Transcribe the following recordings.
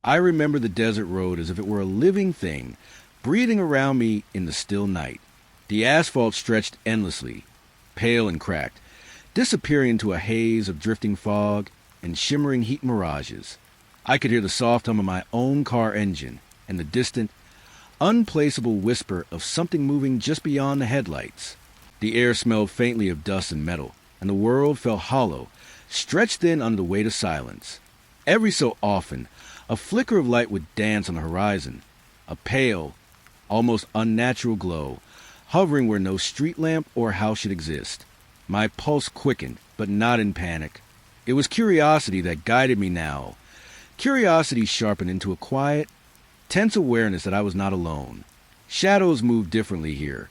I remember the desert road as if it were a living thing, breathing around me in the still night. The asphalt stretched endlessly, pale and cracked, disappearing into a haze of drifting fog and shimmering heat mirages. I could hear the soft hum of my own car engine and the distant, unplaceable whisper of something moving just beyond the headlights. The air smelled faintly of dust and metal, and the world felt hollow, stretched thin under the weight of silence. Every so often, a flicker of light would dance on the horizon, a pale, almost unnatural glow, hovering where no street lamp or house should exist. My pulse quickened, but not in panic. It was curiosity that guided me now. Curiosity sharpened into a quiet, tense awareness that I was not alone. Shadows moved differently here,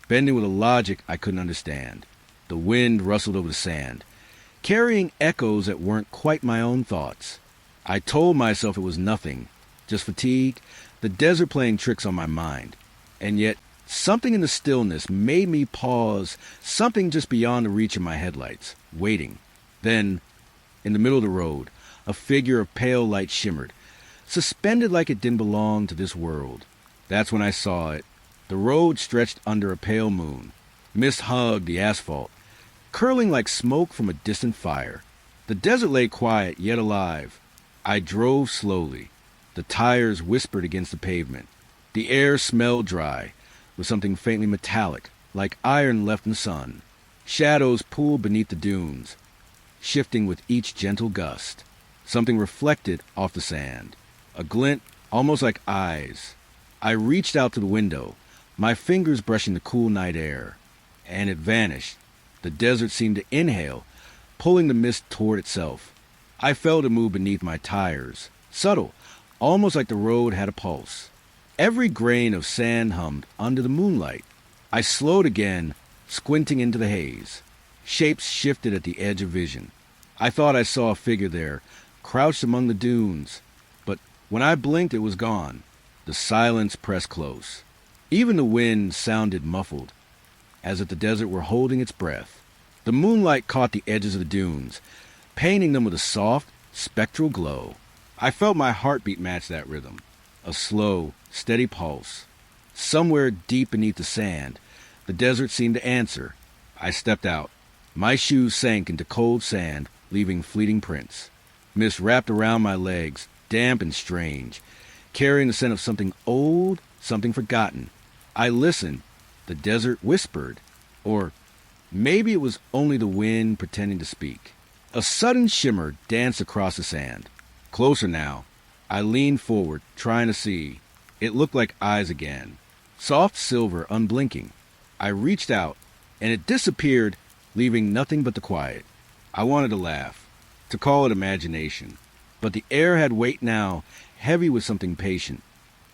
bending with a logic I couldn't understand. The wind rustled over the sand, carrying echoes that weren't quite my own thoughts. I told myself it was nothing, just fatigue, the desert playing tricks on my mind. And yet, something in the stillness made me pause, something just beyond the reach of my headlights, waiting. Then, in the middle of the road, a figure of pale light shimmered, suspended like it didn't belong to this world. That's when I saw it. The road stretched under a pale moon. Mist hugged the asphalt, curling like smoke from a distant fire. The desert lay quiet, yet alive. I drove slowly. The tires whispered against the pavement. The air smelled dry, with something faintly metallic, like iron left in the sun. Shadows pooled beneath the dunes, shifting with each gentle gust. Something reflected off the sand, a glint almost like eyes. I reached out to the window, my fingers brushing the cool night air, and it vanished. The desert seemed to inhale, pulling the mist toward itself. I felt it move beneath my tires, subtle, almost like the road had a pulse. Every grain of sand hummed under the moonlight. I slowed again, squinting into the haze. Shapes shifted at the edge of vision. I thought I saw a figure there, crouched among the dunes, but when I blinked it was gone. The silence pressed close. Even the wind sounded muffled, as if the desert were holding its breath. The moonlight caught the edges of the dunes, painting them with a soft, spectral glow. I felt my heartbeat match that rhythm, a slow, steady pulse. Somewhere deep beneath the sand, the desert seemed to answer. I stepped out. My shoes sank into cold sand, leaving fleeting prints. Mist wrapped around my legs, damp and strange, carrying the scent of something old, something forgotten. I listened. The desert whispered, or maybe it was only the wind pretending to speak. A sudden shimmer danced across the sand. Closer now. I leaned forward, trying to see. It looked like eyes again. Soft silver, unblinking. I reached out, and it disappeared, leaving nothing but the quiet. I wanted to laugh, to call it imagination. But the air had weight now, heavy with something patient,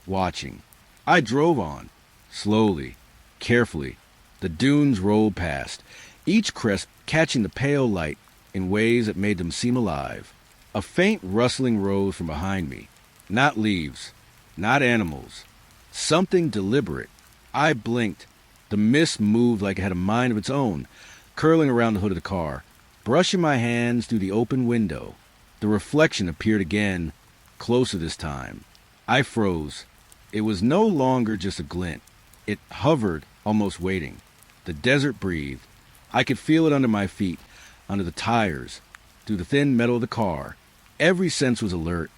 watching. I drove on, slowly, carefully. The dunes rolled past, each crest catching the pale light in ways that made them seem alive. A faint rustling rose from behind me. Not leaves, not animals. Something deliberate. I blinked. The mist moved like it had a mind of its own, curling around the hood of the car, brushing my hands through the open window. The reflection appeared again, closer this time. I froze. It was no longer just a glint. It hovered, almost waiting. The desert breathed. I could feel it under my feet, under the tires, through the thin metal of the car. Every sense was alert,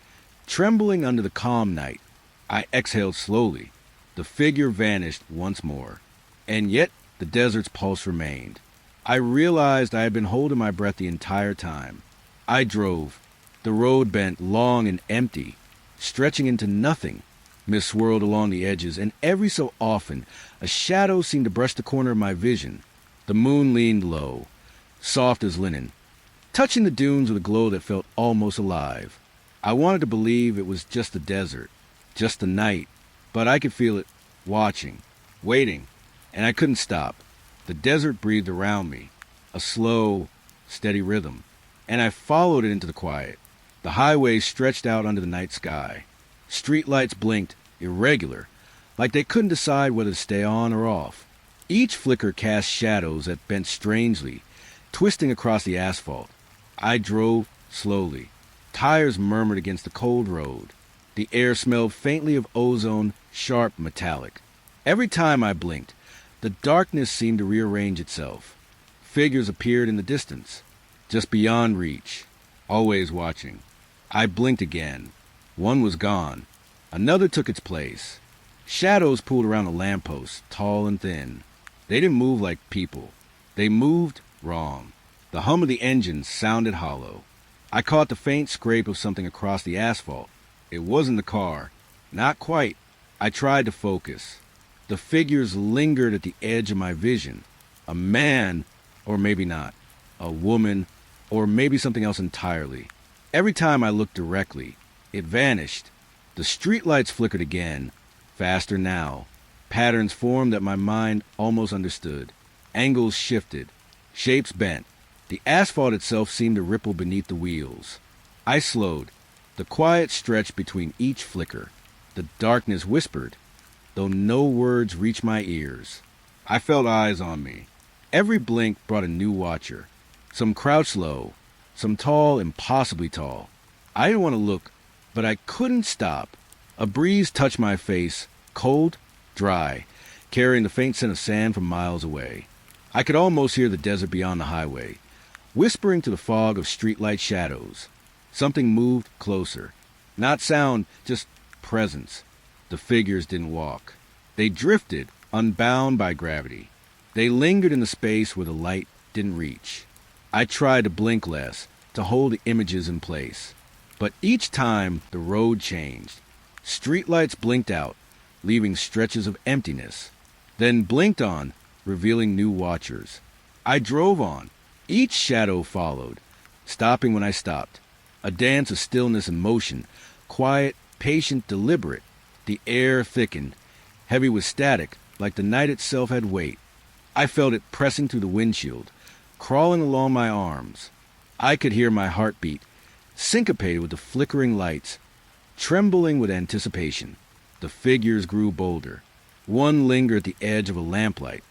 trembling under the calm night. I exhaled slowly. The figure vanished once more. And yet the desert's pulse remained. I realized I had been holding my breath the entire time. I drove. The road bent long and empty, stretching into nothing. Mist swirled along the edges, and every so often a shadow seemed to brush the corner of my vision. The moon leaned low, soft as linen, touching the dunes with a glow that felt almost alive. I wanted to believe it was just the desert, just the night, but I could feel it watching, waiting, and I couldn't stop. The desert breathed around me, a slow, steady rhythm, and I followed it into the quiet. The highway stretched out under the night sky. Streetlights blinked, irregular, like they couldn't decide whether to stay on or off. Each flicker cast shadows that bent strangely, twisting across the asphalt. I drove slowly. Tires murmured against the cold road. The air smelled faintly of ozone, sharp, metallic. Every time I blinked, the darkness seemed to rearrange itself. Figures appeared in the distance, just beyond reach, always watching. I blinked again. One was gone. Another took its place. Shadows pulled around a lamppost, tall and thin. They didn't move like people. They moved wrong. The hum of the engine sounded hollow. I caught the faint scrape of something across the asphalt. It wasn't the car. Not quite. I tried to focus. The figures lingered at the edge of my vision. A man, or maybe not. A woman, or maybe something else entirely. Every time I looked directly, it vanished. The streetlights flickered again, faster now. Patterns formed that my mind almost understood. Angles shifted. Shapes bent. The asphalt itself seemed to ripple beneath the wheels. I slowed. The quiet stretched between each flicker. The darkness whispered, though no words reached my ears. I felt eyes on me. Every blink brought a new watcher. Some crouched low, some tall, impossibly tall. I didn't want to look, but I couldn't stop. A breeze touched my face, cold, dry, carrying the faint scent of sand from miles away. I could almost hear the desert beyond the highway, whispering to the fog of streetlight shadows. Something moved closer. Not sound, just presence. The figures didn't walk. They drifted, unbound by gravity. They lingered in the space where the light didn't reach. I tried to blink less, to hold the images in place. But each time, the road changed. Streetlights blinked out, leaving stretches of emptiness. Then blinked on, revealing new watchers. I drove on. Each shadow followed, stopping when I stopped. A dance of stillness and motion, quiet, patient, deliberate. The air thickened, heavy with static, like the night itself had weight. I felt it pressing through the windshield, crawling along my arms. I could hear my heartbeat, syncopated with the flickering lights, trembling with anticipation. The figures grew bolder. One lingered at the edge of a lamplight,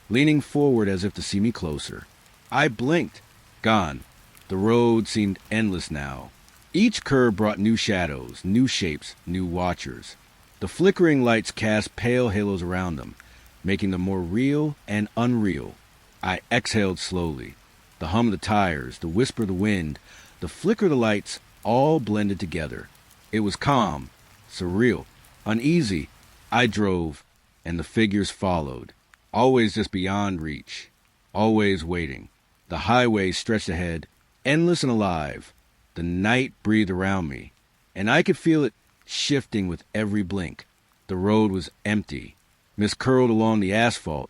leaning forward as if to see me closer. I blinked. Gone. The road seemed endless now. Each curve brought new shadows, new shapes, new watchers. The flickering lights cast pale halos around them, making them more real and unreal. I exhaled slowly. The hum of the tires, the whisper of the wind, the flicker of the lights, all blended together. It was calm, surreal, uneasy. I drove, and the figures followed, always just beyond reach, always waiting. The highway stretched ahead, endless and alive. The night breathed around me, and I could feel it shifting with every blink. The road was empty, mist curled along the asphalt,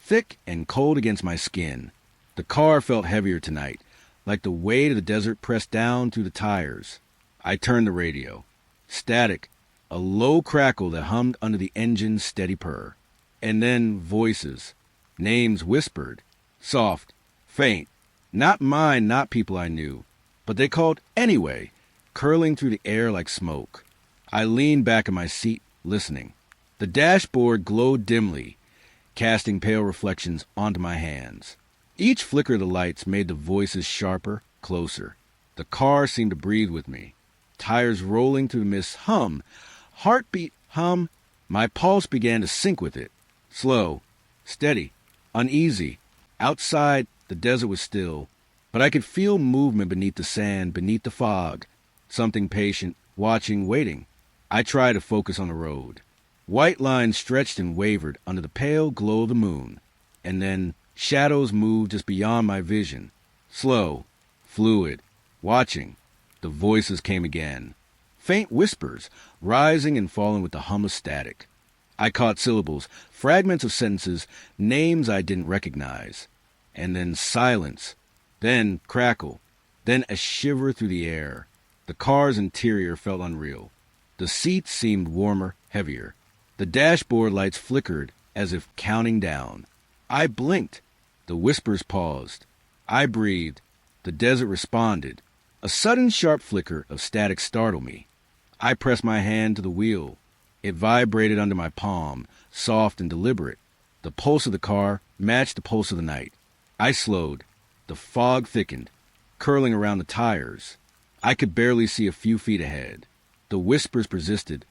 thick and cold against my skin. The car felt heavier tonight, like the weight of the desert pressed down through the tires. I turned the radio. Static, a low crackle that hummed under the engine's steady purr. And then voices, names whispered, soft, faint, not mine, not people I knew, but they called anyway, curling through the air like smoke. I leaned back in my seat, listening. The dashboard glowed dimly, casting pale reflections onto my hands. Each flicker of the lights made the voices sharper, closer. The car seemed to breathe with me. Tires rolling through the mist hum, heartbeat hum. My pulse began to sync with it. Slow, steady, uneasy. Outside, the desert was still, but I could feel movement beneath the sand, beneath the fog. Something patient, watching, waiting. I tried to focus on the road. White lines stretched and wavered under the pale glow of the moon. And then shadows moved just beyond my vision. Slow, fluid, watching. The voices came again. Faint whispers, rising and falling with the hum of static. I caught syllables, fragments of sentences, names I didn't recognize. And then silence. Then crackle. Then a shiver through the air. The car's interior felt unreal. The seats seemed warmer, heavier. The dashboard lights flickered as if counting down. I blinked. The whispers paused. I breathed. The desert responded. A sudden sharp flicker of static startled me. I pressed my hand to the wheel. It vibrated under my palm, soft and deliberate. The pulse of the car matched the pulse of the night. I slowed. The fog thickened, curling around the tires. I could barely see a few feet ahead. The whispers persisted,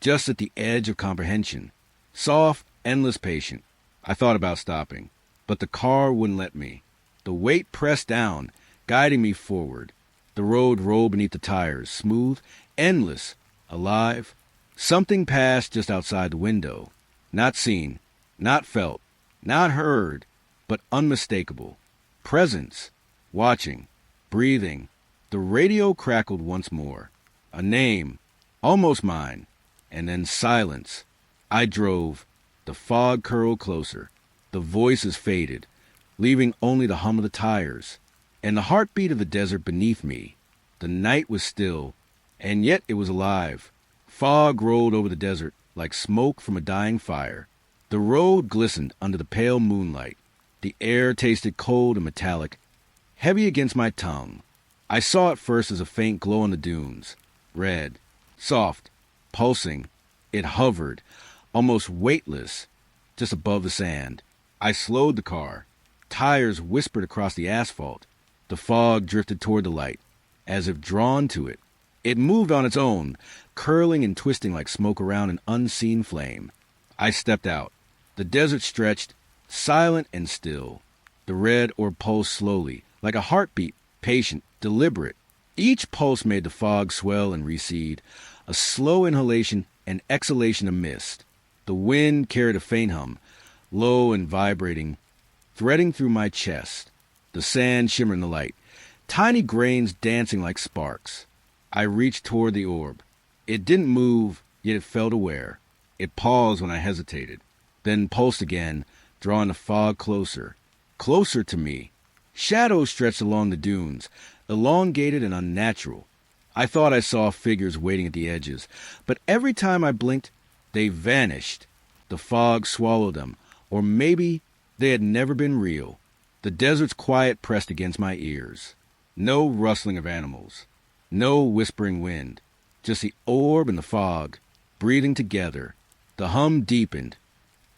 just at the edge of comprehension. Soft, endless, patient. I thought about stopping, but the car wouldn't let me. The weight pressed down, guiding me forward. The road rolled beneath the tires, smooth, endless, alive. Something passed just outside the window. Not seen, not felt, not heard, but unmistakable. Presence, watching, breathing. The radio crackled once more. A name, almost mine, and then silence. I drove. The fog curled closer. The voices faded, leaving only the hum of the tires and the heartbeat of the desert beneath me. The night was still, and yet it was alive. Fog rolled over the desert like smoke from a dying fire. The road glistened under the pale moonlight. The air tasted cold and metallic, heavy against my tongue. I saw it first as a faint glow on the dunes. Red, soft, pulsing. It hovered, almost weightless, just above the sand. I slowed the car. Tires whispered across the asphalt. The fog drifted toward the light, as if drawn to it. It moved on its own, curling and twisting like smoke around an unseen flame. I stepped out. The desert stretched, silent and still. The red orb pulsed slowly, like a heartbeat, patient, deliberate. Each pulse made the fog swell and recede, a slow inhalation and exhalation of mist. The wind carried a faint hum, low and vibrating, threading through my chest. The sand shimmered in the light, tiny grains dancing like sparks. I reached toward the orb. It didn't move, yet it felt aware. It paused when I hesitated, then pulsed again, drawing the fog closer, closer to me. Shadows stretched along the dunes, elongated and unnatural. I thought I saw figures waiting at the edges, but every time I blinked, they vanished. The fog swallowed them, or maybe they had never been real. The desert's quiet pressed against my ears. No rustling of animals, no whispering wind, just the orb and the fog, breathing together. The hum deepened,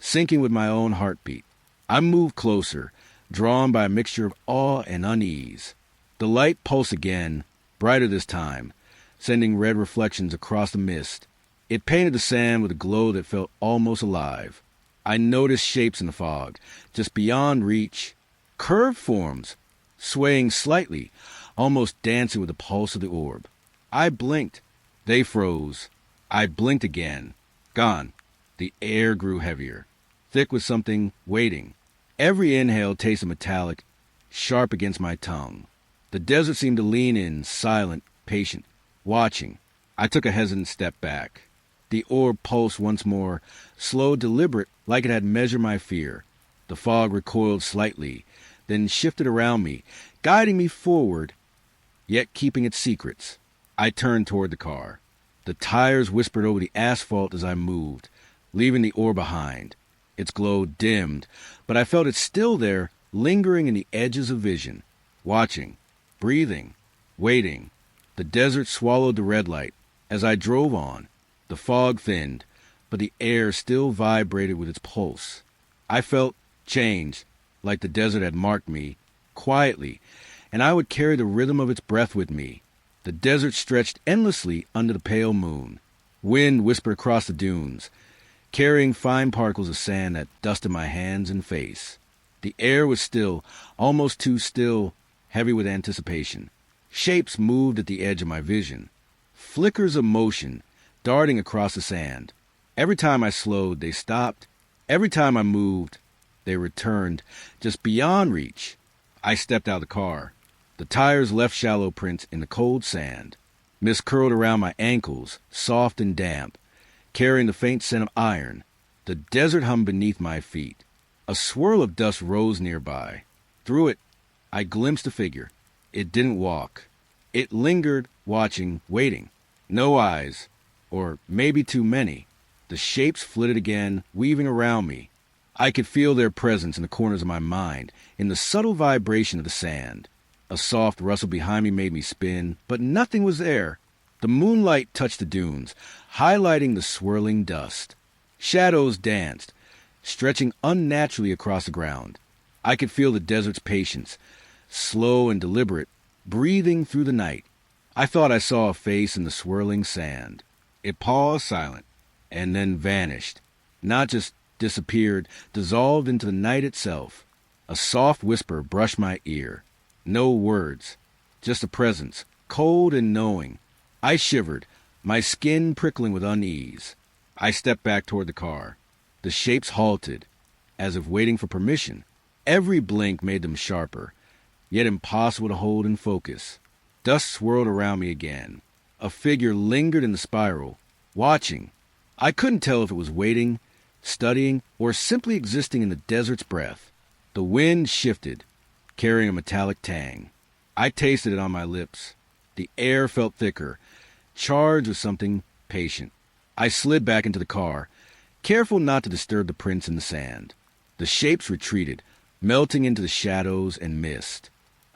syncing with my own heartbeat. I moved closer, drawn by a mixture of awe and unease. The light pulsed again, brighter this time, sending red reflections across the mist. It painted the sand with a glow that felt almost alive. I noticed shapes in the fog, just beyond reach, curved forms, swaying slightly, almost dancing with the pulse of the orb. I blinked. They froze. I blinked again. Gone. The air grew heavier, thick with something waiting. Every inhale tasted metallic, sharp against my tongue. The desert seemed to lean in, silent, patient, watching. I took a hesitant step back. The orb pulsed once more, slow, deliberate, like it had measured my fear. The fog recoiled slightly, then shifted around me, guiding me forward, yet keeping its secrets. I turned toward the car. The tires whispered over the asphalt as I moved, leaving the orb behind. Its glow dimmed, but I felt it still there, lingering in the edges of vision, watching, breathing, waiting. The desert swallowed the red light as I drove on. The fog thinned, but the air still vibrated with its pulse. I felt changed, like the desert had marked me, quietly, and I would carry the rhythm of its breath with me. The desert stretched endlessly under the pale moon. Wind whispered across the dunes, carrying fine particles of sand that dusted my hands and face. The air was still, almost too still, heavy with anticipation. Shapes moved at the edge of my vision, flickers of motion darting across the sand. Every time I slowed, they stopped. Every time I moved, they returned, just beyond reach. I stepped out of the car. The tires left shallow prints in the cold sand. Mist curled around my ankles, soft and damp, carrying the faint scent of iron. The desert hummed beneath my feet. A swirl of dust rose nearby. Through it, I glimpsed a figure. It didn't walk. It lingered, watching, waiting. No eyes, or maybe too many. The shapes flitted again, weaving around me. I could feel their presence in the corners of my mind, in the subtle vibration of the sand. A soft rustle behind me made me spin, but nothing was there. The moonlight touched the dunes, highlighting the swirling dust. Shadows danced, stretching unnaturally across the ground. I could feel the desert's patience, slow and deliberate, breathing through the night. I thought I saw a face in the swirling sand. It paused silent, and then vanished. Not just disappeared, dissolved into the night itself. A soft whisper brushed my ear. No words, just a presence, cold and knowing. I shivered, my skin prickling with unease. I stepped back toward the car. The shapes halted, as if waiting for permission. Every blink made them sharper, yet impossible to hold in focus. Dust swirled around me again. A figure lingered in the spiral, watching. I couldn't tell if it was waiting, studying, or simply existing in the desert's breath. The wind shifted, carrying a metallic tang. I tasted it on my lips. The air felt thicker, charged with something patient. I slid back into the car, careful not to disturb the prints in the sand. The shapes retreated, melting into the shadows and mist.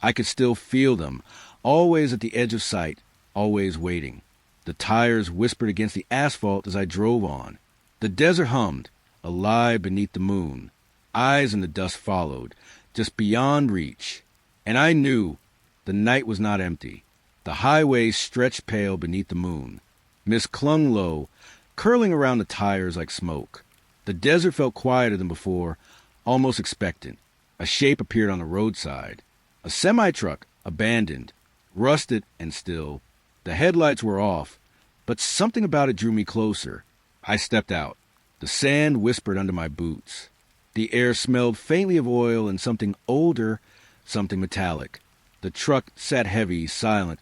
I could still feel them, always at the edge of sight, always waiting. The tires whispered against the asphalt as I drove on. The desert hummed, alive beneath the moon. Eyes in the dust followed, just beyond reach. And I knew the night was not empty. The highway stretched pale beneath the moon. Mist clung low, curling around the tires like smoke. The desert felt quieter than before, almost expectant. A shape appeared on the roadside. A semi-truck, abandoned, rusted and still. The headlights were off, but something about it drew me closer. I stepped out. The sand whispered under my boots. The air smelled faintly of oil and something older, something metallic. The truck sat heavy, silent,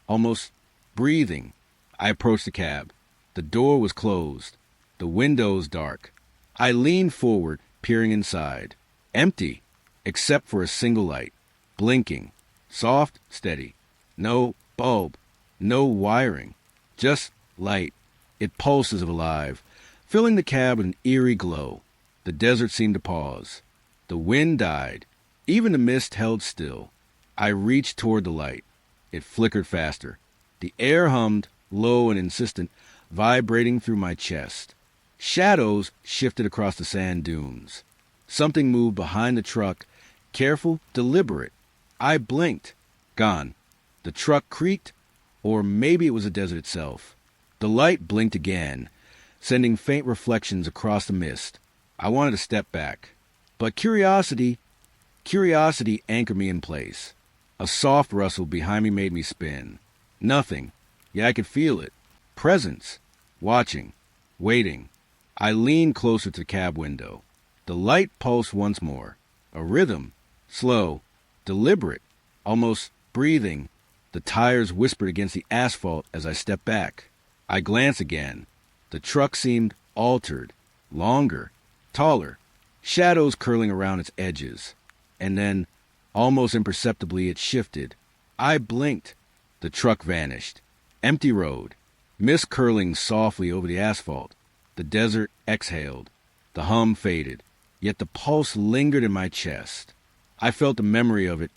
almost breathing. I approached the cab. The door was closed, the windows dark. I leaned forward, peering inside. Empty, except for a single light, blinking, soft, steady. No bulb, no wiring, just light. It pulsed as if alive, filling the cab with an eerie glow. The desert seemed to pause. The wind died. Even the mist held still. I reached toward the light. It flickered faster. The air hummed, low and insistent, vibrating through my chest. Shadows shifted across the sand dunes. Something moved behind the truck, careful, deliberate. I blinked. Gone. The truck creaked, or maybe it was the desert itself. The light blinked again, sending faint reflections across the mist. I wanted to step back, but curiosity anchored me in place. A soft rustle behind me made me spin. Nothing, yet I could feel it. Presence. Watching. Waiting. I leaned closer to the cab window. The light pulsed once more. A rhythm. Slow. Deliberate. Almost breathing. The tires whispered against the asphalt as I stepped back. I glanced again. The truck seemed altered. Longer. Taller. Shadows curling around its edges. And then, almost imperceptibly, it shifted. I blinked. The truck vanished. Empty road. Mist curling softly over the asphalt. The desert exhaled. The hum faded. Yet the pulse lingered in my chest. I felt the memory of it,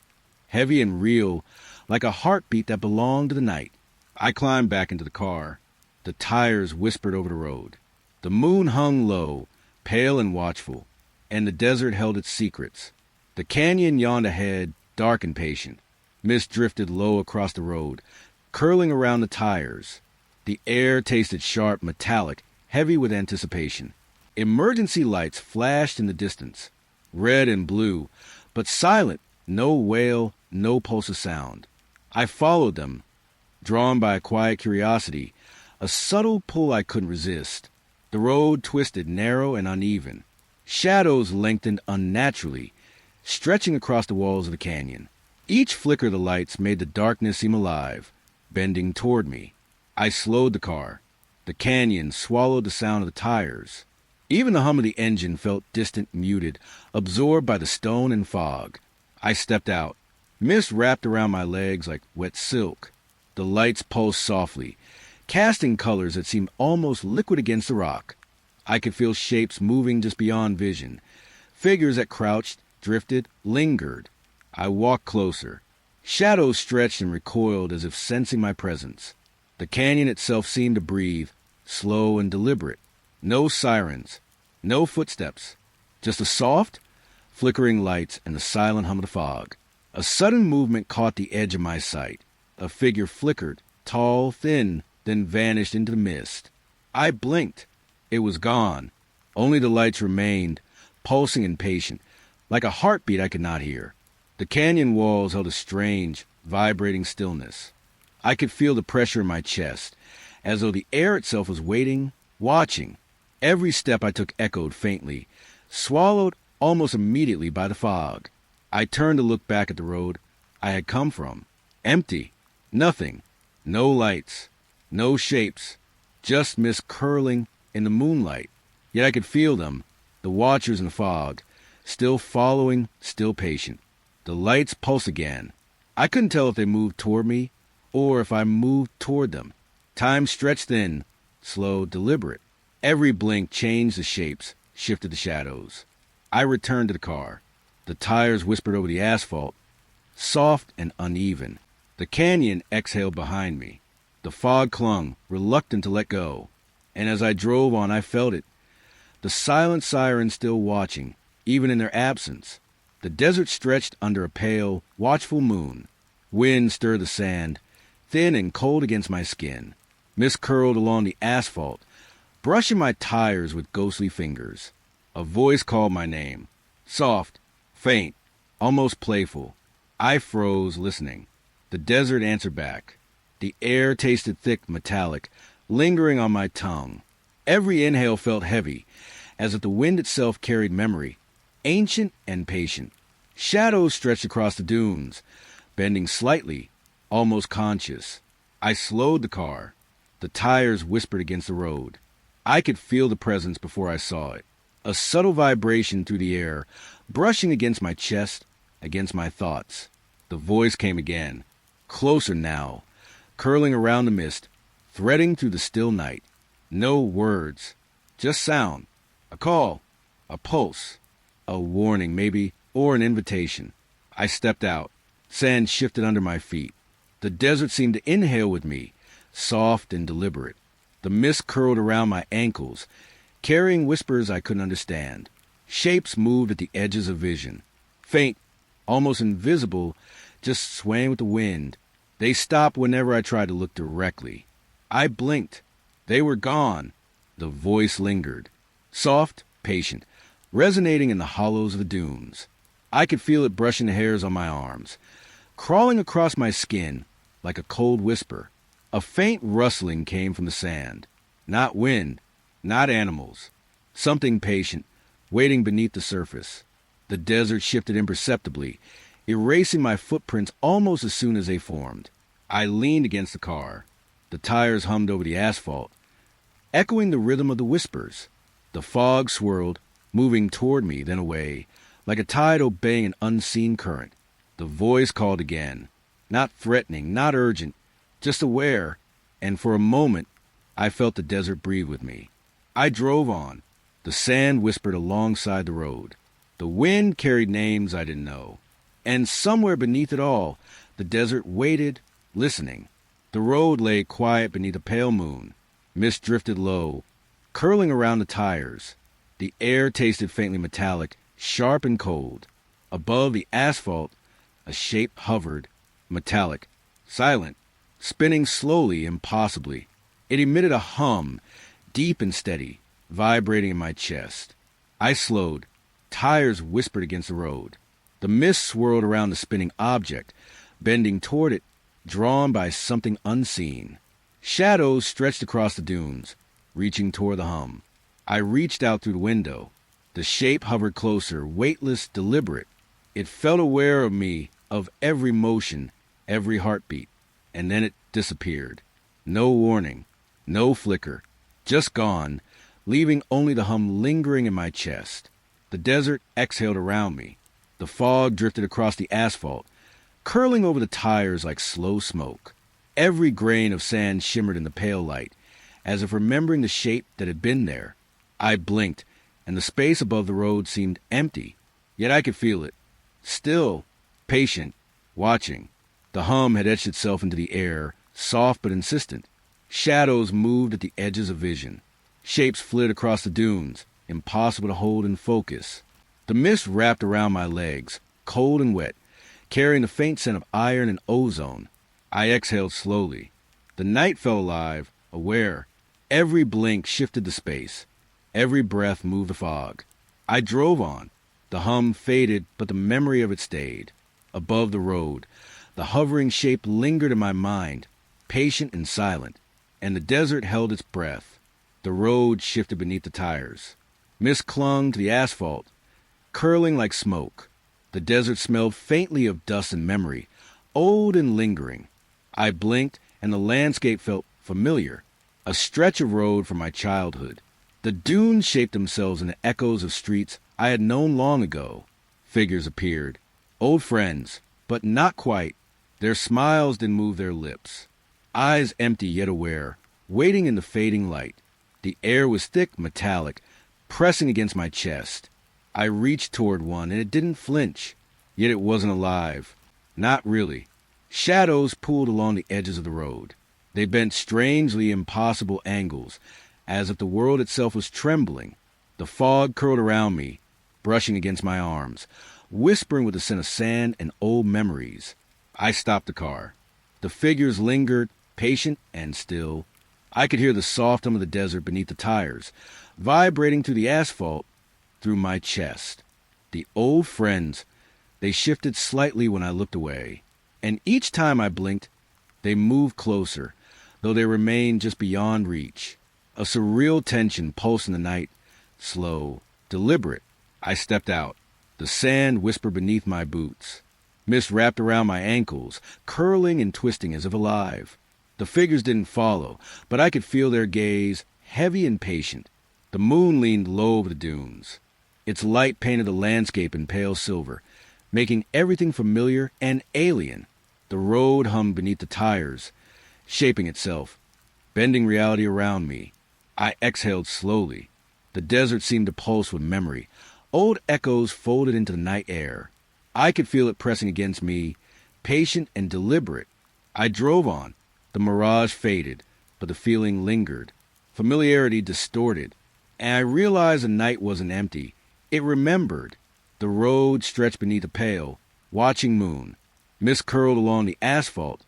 heavy and real, like a heartbeat that belonged to the night. I climbed back into the car. The tires whispered over the road. The moon hung low, pale and watchful, and the desert held its secrets. The canyon yawned ahead, dark and patient. Mist drifted low across the road, curling around the tires. The air tasted sharp, metallic, heavy with anticipation. Emergency lights flashed in the distance, red and blue, but silent, no wail, no pulse of sound. I followed them, drawn by a quiet curiosity, a subtle pull I couldn't resist. The road twisted narrow and uneven. Shadows lengthened unnaturally, stretching across the walls of the canyon. Each flicker of the lights made the darkness seem alive, bending toward me. I slowed the car. The canyon swallowed the sound of the tires. Even the hum of the engine felt distant, muted, absorbed by the stone and fog. I stepped out. Mist wrapped around my legs like wet silk. The lights pulsed softly, casting colors that seemed almost liquid against the rock. I could feel shapes moving just beyond vision, figures that crouched, drifted, lingered. I walked closer. Shadows stretched and recoiled as if sensing my presence. The canyon itself seemed to breathe, slow and deliberate. No sirens, no footsteps, just the soft, flickering lights and the silent hum of the fog. A sudden movement caught the edge of my sight. A figure flickered, tall, thin, then vanished into the mist. I blinked. It was gone. Only the lights remained, pulsing and patient, like a heartbeat I could not hear. The canyon walls held a strange, vibrating stillness. I could feel the pressure in my chest, as though the air itself was waiting, watching. Every step I took echoed faintly, swallowed almost immediately by the fog. I turned to look back at the road I had come from. Empty. Nothing. No lights. No shapes. Just mist curling in the moonlight. Yet I could feel them, the watchers in the fog, still following, still patient. The lights pulsed again. I couldn't tell if they moved toward me or if I moved toward them. Time stretched in, slow, deliberate. Every blink changed the shapes, shifted the shadows. I returned to the car. The tires whispered over the asphalt, soft and uneven. The canyon exhaled behind me. The fog clung, reluctant to let go. And as I drove on, I felt it. The silent sirens still watching, even in their absence. The desert stretched under a pale, watchful moon. Wind stirred the sand, thin and cold against my skin. Mist curled along the asphalt, brushing my tires with ghostly fingers. A voice called my name. Soft, faint, almost playful. I froze, listening. The desert answered back. The air tasted thick, metallic, lingering on my tongue. Every inhale felt heavy, as if the wind itself carried memory, ancient and patient. Shadows stretched across the dunes, bending slightly, almost conscious. I slowed the car. The tires whispered against the road. I could feel the presence before I saw it. A subtle vibration through the air, brushing against my chest, against my thoughts. The voice came again, closer now, curling around the mist, threading through the still night. No words, just sound. A call, a pulse, a warning maybe, or an invitation. I stepped out. Sand shifted under my feet. The desert seemed to inhale with me, soft and deliberate. The mist curled around my ankles, carrying whispers I couldn't understand. Shapes moved at the edges of vision, faint, almost invisible, just swaying with the wind. They stopped whenever I tried to look directly. I blinked. They were gone. The voice lingered, soft, patient, resonating in the hollows of the dunes. I could feel it brushing the hairs on my arms, crawling across my skin like a cold whisper. A faint rustling came from the sand. Not wind, not animals. Something patient, waiting beneath the surface. The desert shifted imperceptibly, erasing my footprints almost as soon as they formed. I leaned against the car. The tires hummed over the asphalt, echoing the rhythm of the whispers. The fog swirled, moving toward me, then away, like a tide obeying an unseen current. The voice called again, not threatening, not urgent, just aware, and for a moment I felt the desert breathe with me. I drove on. The sand whispered alongside the road. The wind carried names I didn't know. And somewhere beneath it all, the desert waited, listening. The road lay quiet beneath a pale moon. Mist drifted low, curling around the tires. The air tasted faintly metallic, sharp and cold. Above the asphalt, a shape hovered, metallic, silent, spinning slowly, impossibly. It emitted a hum, deep and steady, vibrating in my chest. I slowed. Tires whispered against the road. The mist swirled around the spinning object, bending toward it, drawn by something unseen. Shadows stretched across the dunes, reaching toward the hum. I reached out through the window. The shape hovered closer, weightless, deliberate. It felt aware of me, of every motion, every heartbeat. And then it disappeared. No warning, no flicker, just gone, leaving only the hum lingering in my chest. The desert exhaled around me. The fog drifted across the asphalt, curling over the tires like slow smoke. Every grain of sand shimmered in the pale light, as if remembering the shape that had been there. I blinked, and the space above the road seemed empty, yet I could feel it. Still, patient, watching. The hum had etched itself into the air, soft but insistent. Shadows moved at the edges of vision. Shapes flitted across the dunes, impossible to hold in focus. The mist wrapped around my legs, cold and wet, carrying the faint scent of iron and ozone. I exhaled slowly. The night felt alive, aware. Every blink shifted the space. Every breath moved the fog. I drove on. The hum faded, but the memory of it stayed. Above the road, the hovering shape lingered in my mind, patient and silent, and the desert held its breath. The road shifted beneath the tires. Mist clung to the asphalt, curling like smoke. The desert smelled faintly of dust and memory, old and lingering. I blinked, and the landscape felt familiar, a stretch of road from my childhood. The dunes shaped themselves into echoes of streets I had known long ago. Figures appeared, old friends, but not quite. Their smiles didn't move their lips. Eyes empty yet aware, waiting in the fading light. The air was thick, metallic, pressing against my chest. I reached toward one, and it didn't flinch. Yet it wasn't alive. Not really. Shadows pooled along the edges of the road. They bent strangely impossible angles, as if the world itself was trembling. The fog curled around me, brushing against my arms, whispering with a scent of sand and old memories. I stopped the car. The figures lingered, patient and still. I could hear the soft hum of the desert beneath the tires, vibrating through the asphalt, through my chest. The old friends, they shifted slightly when I looked away, and each time I blinked, they moved closer, though they remained just beyond reach. A surreal tension pulsed in the night, slow, deliberate. I stepped out. The sand whispered beneath my boots. Mist wrapped around my ankles, curling and twisting as if alive. The figures didn't follow, but I could feel their gaze, heavy and patient. The moon leaned low over the dunes. Its light painted the landscape in pale silver, making everything familiar and alien. The road hummed beneath the tires, shaping itself, bending reality around me. I exhaled slowly. The desert seemed to pulse with memory. Old echoes folded into the night air. I could feel it pressing against me, patient and deliberate. I drove on. The mirage faded, but the feeling lingered. Familiarity distorted, and I realized the night wasn't empty. It remembered. The road stretched beneath a pale, watching moon. Mist curled along the asphalt,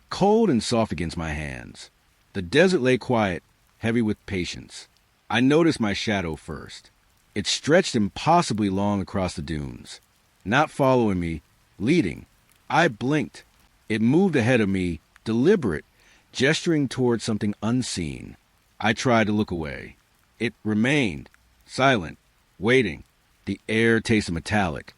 cold and soft against my hands. The desert lay quiet, heavy with patience. I noticed my shadow first. It stretched impossibly long across the dunes. Not following me, leading. I blinked. It moved ahead of me, deliberate, gesturing toward something unseen. I tried to look away. It remained, silent, waiting. The air tasted metallic,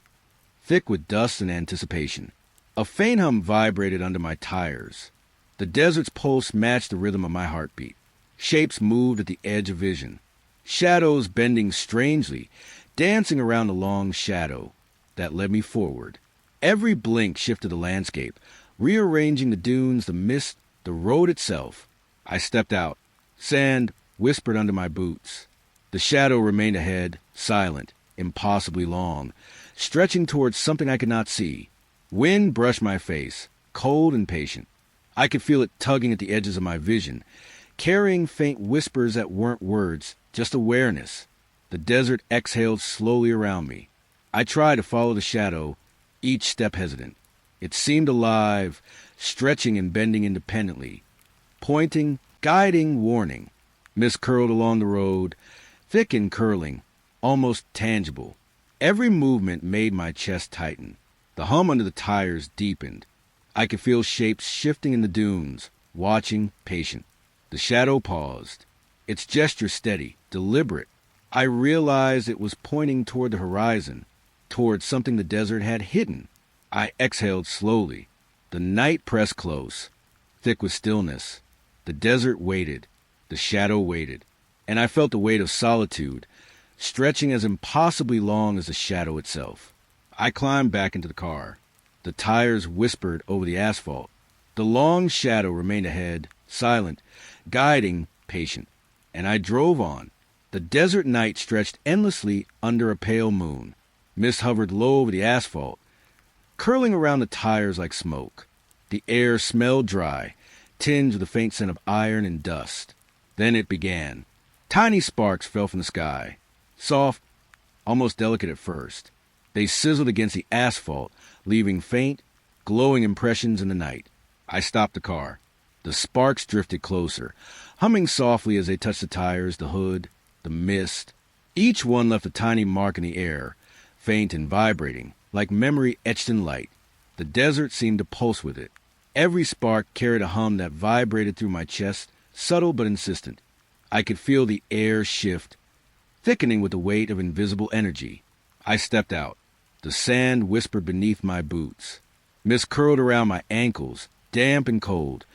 thick with dust and anticipation. A faint hum vibrated under my tires. The desert's pulse matched the rhythm of my heartbeat. Shapes moved at the edge of vision. Shadows bending strangely, dancing around the long shadow that led me forward. Every blink shifted the landscape, rearranging the dunes, the mist, the road itself. I stepped out. Sand whispered under my boots. The shadow remained ahead, silent, impossibly long, stretching towards something I could not see. Wind brushed my face, cold and patient. I could feel it tugging at the edges of my vision, carrying faint whispers that weren't words, just awareness. The desert exhaled slowly around me. I tried to follow the shadow, each step hesitant. It seemed alive, stretching and bending independently, pointing, guiding, warning. Mist curled along the road, thick and curling, almost tangible. Every movement made my chest tighten. The hum under the tires deepened. I could feel shapes shifting in the dunes, watching, patient. The shadow paused, its gesture steady, deliberate. I realized it was pointing toward the horizon, toward something the desert had hidden. I exhaled slowly. The night pressed close, thick with stillness. The desert waited. The shadow waited. And I felt the weight of solitude, stretching as impossibly long as the shadow itself. I climbed back into the car. The tires whispered over the asphalt. The long shadow remained ahead, silent, guiding, patient. And I drove on. The desert night stretched endlessly under a pale moon. Mist hovered low over the asphalt, curling around the tires like smoke. The air smelled dry, tinged with a faint scent of iron and dust. Then it began. Tiny sparks fell from the sky, soft, almost delicate at first. They sizzled against the asphalt, leaving faint, glowing impressions in the night. I stopped the car. The sparks drifted closer, humming softly as they touched the tires, the hood, the mist. Each one left a tiny mark in the air, faint and vibrating, like memory etched in light. The desert seemed to pulse with it. Every spark carried a hum that vibrated through my chest, subtle but insistent. I could feel the air shift, thickening with the weight of invisible energy. I stepped out. The sand whispered beneath my boots. Mist curled around my ankles, damp and cold,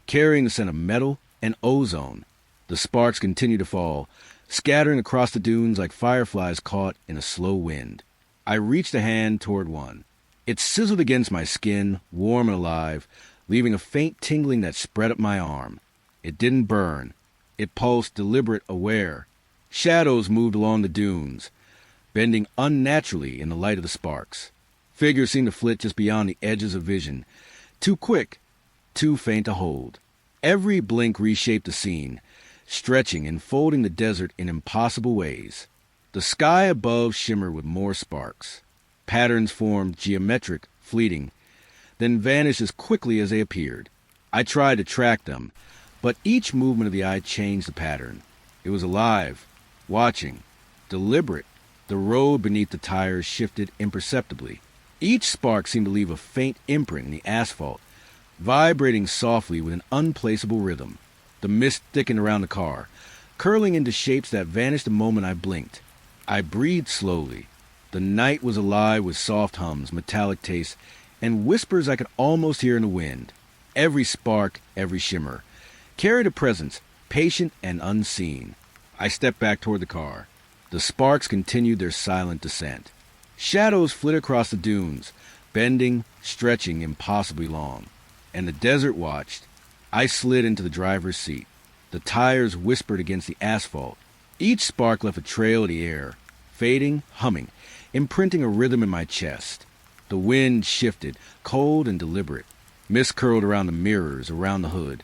carrying the scent of metal and ozone. The sparks continued to fall, scattering across the dunes like fireflies caught in a slow wind. I reached a hand toward one. It sizzled against my skin, warm and alive, leaving a faint tingling that spread up my arm. It didn't burn. It pulsed, deliberate, aware. Shadows moved along the dunes, bending unnaturally in the light of the sparks. Figures seemed to flit just beyond the edges of vision, too quick, too faint to hold. Every blink reshaped the scene, stretching and folding the desert in impossible ways. The sky above shimmered with more sparks. Patterns formed, geometric, fleeting, then vanished as quickly as they appeared. I tried to track them, but each movement of the eye changed the pattern. It was alive, watching, deliberate. The road beneath the tires shifted imperceptibly. Each spark seemed to leave a faint imprint in the asphalt, vibrating softly with an unplaceable rhythm. The mist thickened around the car, curling into shapes that vanished the moment I blinked. I breathed slowly. The night was alive with soft hums, metallic tastes, and whispers I could almost hear in the wind. Every spark, every shimmer, carried a presence, patient and unseen. I stepped back toward the car. The sparks continued their silent descent. Shadows flitted across the dunes, bending, stretching impossibly long. And the desert watched. I slid into the driver's seat. The tires whispered against the asphalt. Each spark left a trail in the air, fading, humming, imprinting a rhythm in my chest. The wind shifted, cold and deliberate. Mist curled around the mirrors, around the hood,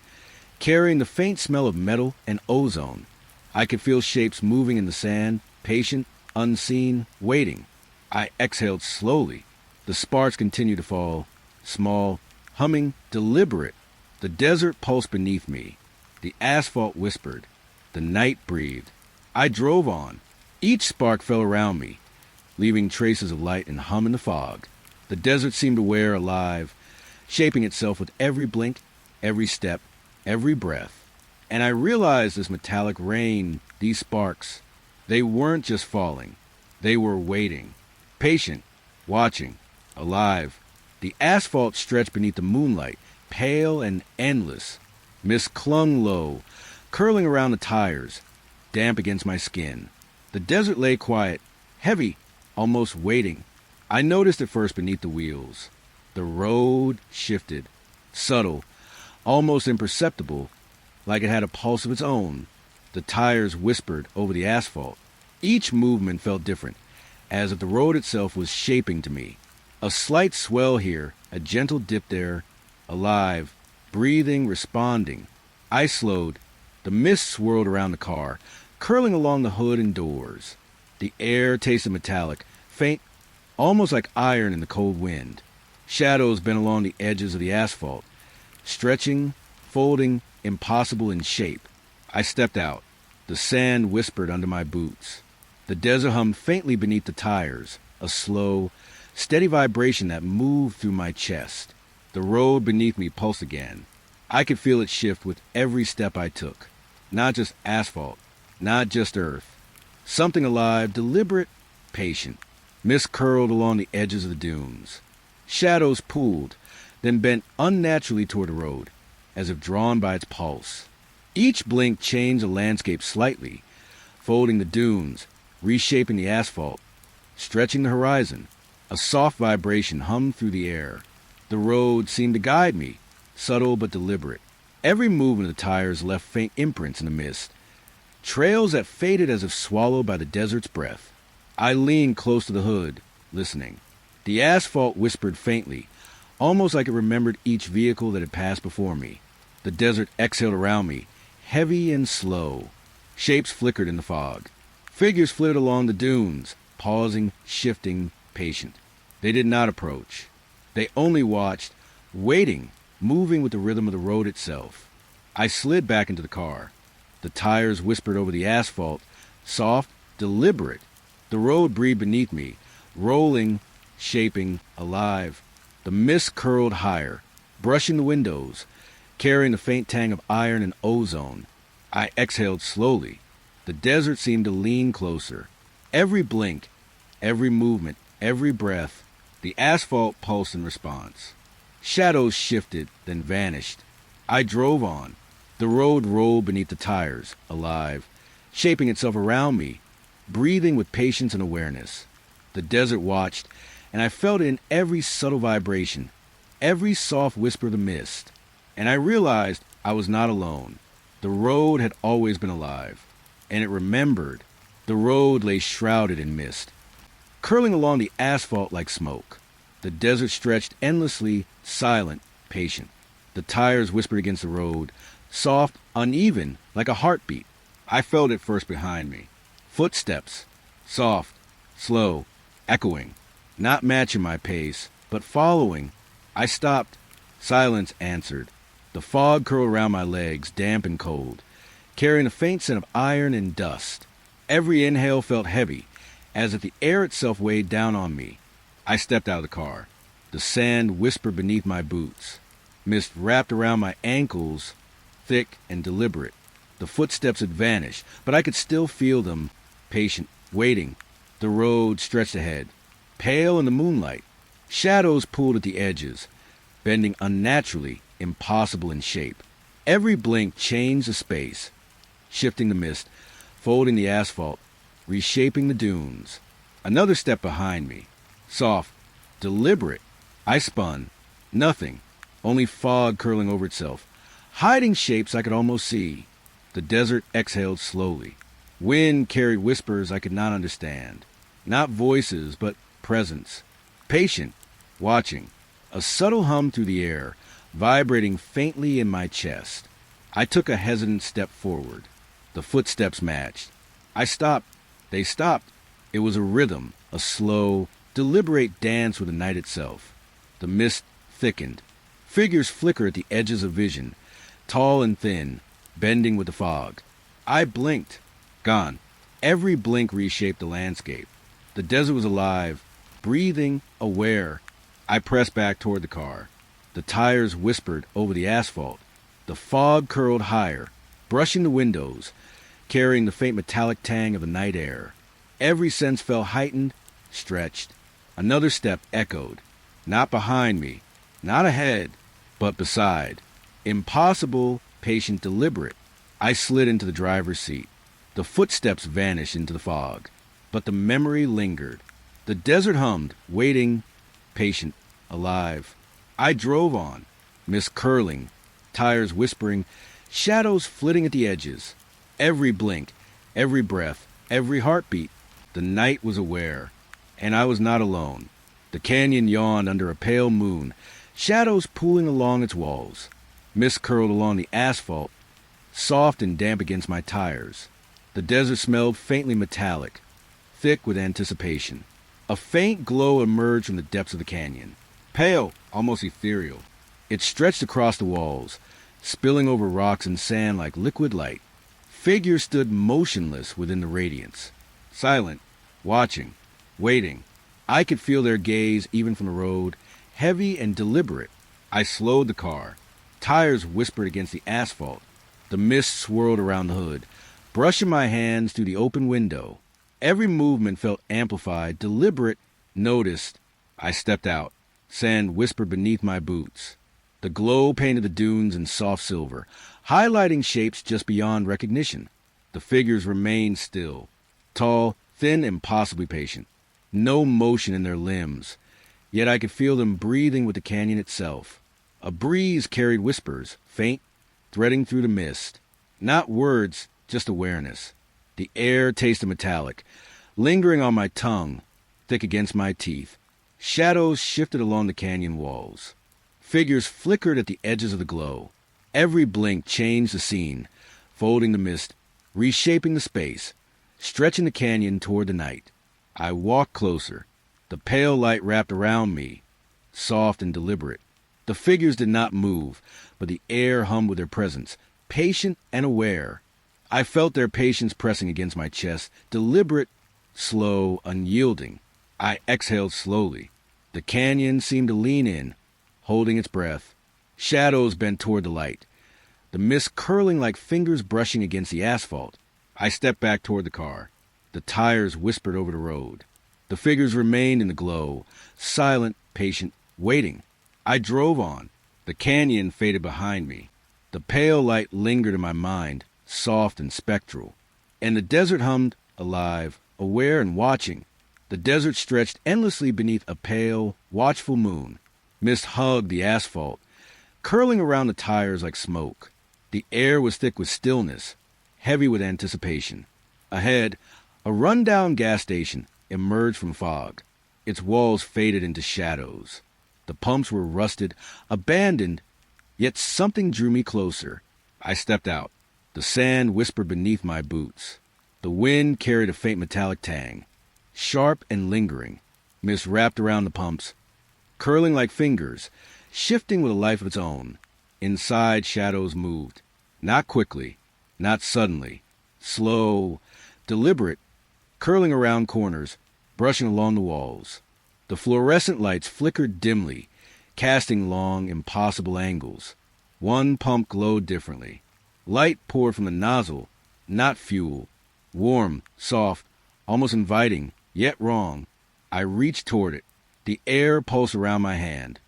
carrying the faint smell of metal and ozone. I could feel shapes moving in the sand, patient, unseen, waiting. I exhaled slowly. The sparks continued to fall, small, humming, deliberate. The desert pulsed beneath me. The asphalt whispered. The night breathed. I drove on. Each spark fell around me, leaving traces of light and hum in the fog. The desert seemed aware, alive, shaping itself with every blink, every step, every breath. And I realized this metallic rain, these sparks, they weren't just falling. They were waiting, patient, watching, alive. The asphalt stretched beneath the moonlight, pale and endless. Mist clung low, curling around the tires, damp against my skin. The desert lay quiet, heavy, almost waiting. I noticed it first beneath the wheels. The road shifted, subtle, almost imperceptible, like it had a pulse of its own. The tires whispered over the asphalt. Each movement felt different, as if the road itself was shaping to me. A slight swell here, a gentle dip there, alive, breathing, responding. I slowed. The mist swirled around the car, curling along the hood and doors. The air tasted metallic, faint, almost like iron in the cold wind. Shadows bent along the edges of the asphalt, stretching, folding, impossible in shape. I stepped out. The sand whispered under my boots. The desert hummed faintly beneath the tires, a slow, steady vibration that moved through my chest. The road beneath me pulsed again. I could feel it shift with every step I took. Not just asphalt, not just earth. Something alive, deliberate, patient. Mist curled along the edges of the dunes. Shadows pooled, then bent unnaturally toward the road, as if drawn by its pulse. Each blink changed the landscape slightly, folding the dunes, reshaping the asphalt, stretching the horizon. A soft vibration hummed through the air. The road seemed to guide me, subtle but deliberate. Every movement of the tires left faint imprints in the mist, trails that faded as if swallowed by the desert's breath. I leaned close to the hood, listening. The asphalt whispered faintly, almost like it remembered each vehicle that had passed before me. The desert exhaled around me, heavy and slow. Shapes flickered in the fog. Figures flitted along the dunes, pausing, shifting, patient. They did not approach. They only watched, waiting, moving with the rhythm of the road itself. I slid back into the car. The tires whispered over the asphalt, soft, deliberate. The road breathed beneath me, rolling, shaping, alive. The mist curled higher, brushing the windows, carrying the faint tang of iron and ozone. I exhaled slowly. The desert seemed to lean closer. Every blink, every movement, every breath, the asphalt pulsed in response. Shadows shifted, then vanished. I drove on. The road rolled beneath the tires, alive, shaping itself around me, breathing with patience and awareness. The desert watched, and I felt it in every subtle vibration, every soft whisper of the mist. And I realized I was not alone. The road had always been alive, and it remembered. The road lay shrouded in mist, curling along the asphalt like smoke. The desert stretched endlessly, silent, patient. The tires whispered against the road, soft, uneven, like a heartbeat. I felt it first behind me. Footsteps, soft, slow, echoing, not matching my pace, but following. I stopped. Silence answered. The fog curled around my legs, damp and cold, carrying a faint scent of iron and dust. Every inhale felt heavy, as if the air itself weighed down on me. I stepped out of the car. The sand whispered beneath my boots. Mist wrapped around my ankles, thick and deliberate. The footsteps had vanished, but I could still feel them, patient, waiting. The road stretched ahead, pale in the moonlight. Shadows pulled at the edges, bending unnaturally, impossible in shape. Every blink changed the space, shifting the mist, folding the asphalt, reshaping the dunes. Another step behind me, soft, deliberate. I spun. Nothing, only fog curling over itself, hiding shapes I could almost see. The desert exhaled slowly. Wind carried whispers I could not understand. Not voices, but presence. Patient, watching. A subtle hum through the air, vibrating faintly in my chest. I took a hesitant step forward. The footsteps matched. I stopped. They stopped. It was a rhythm, a slow, deliberate dance with the night itself. The mist thickened. Figures flickered at the edges of vision, tall and thin, bending with the fog. I blinked. Gone. Every blink reshaped the landscape. The desert was alive, breathing, aware. I pressed back toward the car. The tires whispered over the asphalt. The fog curled higher, brushing the windows, carrying the faint metallic tang of the night air. Every sense felt heightened, stretched. Another step echoed. Not behind me, not ahead, but beside. Impossible, patient, deliberate. I slid into the driver's seat. The footsteps vanished into the fog, but the memory lingered. The desert hummed, waiting, patient, alive. I drove on, mist curling, tires whispering, shadows flitting at the edges. Every blink, every breath, every heartbeat. The night was aware, and I was not alone. The canyon yawned under a pale moon, shadows pooling along its walls. Mist curled along the asphalt, soft and damp against my tires. The desert smelled faintly metallic, thick with anticipation. A faint glow emerged from the depths of the canyon, pale, almost ethereal. It stretched across the walls, spilling over rocks and sand like liquid light. Figures stood motionless within the radiance, silent, watching, waiting. I could feel their gaze even from the road, heavy and deliberate. I slowed the car. Tires whispered against the asphalt. The mist swirled around the hood, brushing my hands through the open window. Every movement felt amplified, deliberate, noticed. I stepped out. Sand whispered beneath my boots. The glow painted the dunes in soft silver, highlighting shapes just beyond recognition. The figures remained still, tall, thin, impossibly patient. No motion in their limbs, yet I could feel them breathing with the canyon itself. A breeze carried whispers, faint, threading through the mist. Not words, just awareness. The air tasted metallic, lingering on my tongue, thick against my teeth. Shadows shifted along the canyon walls. Figures flickered at the edges of the glow. Every blink changed the scene, folding the mist, reshaping the space, stretching the canyon toward the night. I walked closer. The pale light wrapped around me, soft and deliberate. The figures did not move, but the air hummed with their presence, patient and aware. I felt their patience pressing against my chest, deliberate, slow, unyielding. I exhaled slowly. The canyon seemed to lean in, holding its breath. Shadows bent toward the light, the mist curling like fingers brushing against the asphalt. I stepped back toward the car. The tires whispered over the road. The figures remained in the glow, silent, patient, waiting. I drove on. The canyon faded behind me. The pale light lingered in my mind, soft and spectral. And the desert hummed, alive, aware and watching. The desert stretched endlessly beneath a pale, watchful moon. Mist hugged the asphalt, curling around the tires like smoke. The air was thick with stillness, heavy with anticipation. Ahead, a run-down gas station emerged from fog. Its walls faded into shadows. The pumps were rusted, abandoned, yet something drew me closer. I stepped out. The sand whispered beneath my boots. The wind carried a faint metallic tang, sharp and lingering. Mist wrapped around the pumps, curling like fingers, shifting with a life of its own. Inside, shadows moved. Not quickly, not suddenly. Slow, deliberate, curling around corners, brushing along the walls. The fluorescent lights flickered dimly, casting long, impossible angles. One pump glowed differently. Light poured from the nozzle, not fuel. Warm, soft, almost inviting, yet wrong. I reached toward it. The air pulsed around my hand,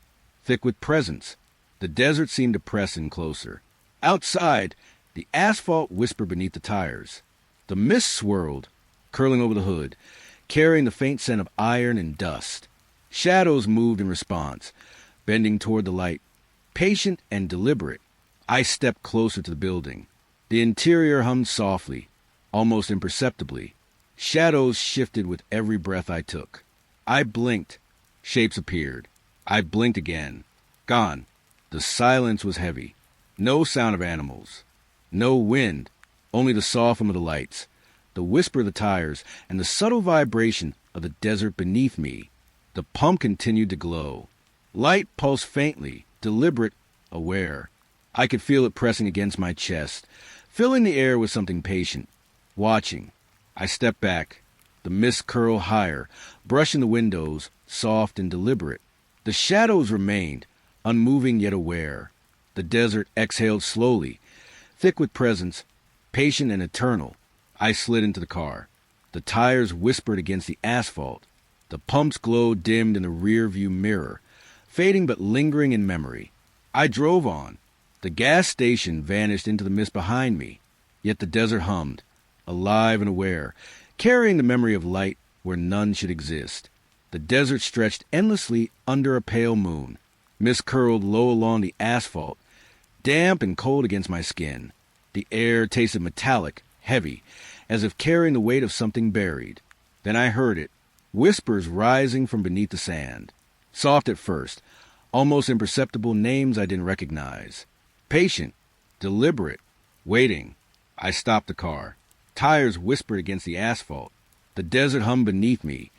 thick with presence. The desert seemed to press in closer. Outside, the asphalt whispered beneath the tires. The mist swirled, curling over the hood, carrying the faint scent of iron and dust. Shadows moved in response, bending toward the light, patient and deliberate. I stepped closer to the building. The interior hummed softly, almost imperceptibly. Shadows shifted with every breath I took. I blinked. Shapes appeared. I blinked again. Gone. The silence was heavy. No sound of animals. No wind. Only the soft hum of the lights, the whisper of the tires, and the subtle vibration of the desert beneath me. The pump continued to glow. Light pulsed faintly, deliberate, aware. I could feel it pressing against my chest, filling the air with something patient, watching. I stepped back. The mist curled higher, brushing the windows, soft and deliberate. The shadows remained, unmoving yet aware. The desert exhaled slowly, thick with presence, patient and eternal. I slid into the car. The tires whispered against the asphalt. The pump's glow dimmed in the rear-view mirror, fading but lingering in memory. I drove on. The gas station vanished into the mist behind me, yet the desert hummed, alive and aware, carrying the memory of light where none should exist. The desert stretched endlessly under a pale moon. Mist curled low along the asphalt, damp and cold against my skin. The air tasted metallic, heavy, as if carrying the weight of something buried. Then I heard it, whispers rising from beneath the sand. Soft at first, almost imperceptible names I didn't recognize. Patient, deliberate, waiting. I stopped the car. Tires whispered against the asphalt. The desert hummed beneath me,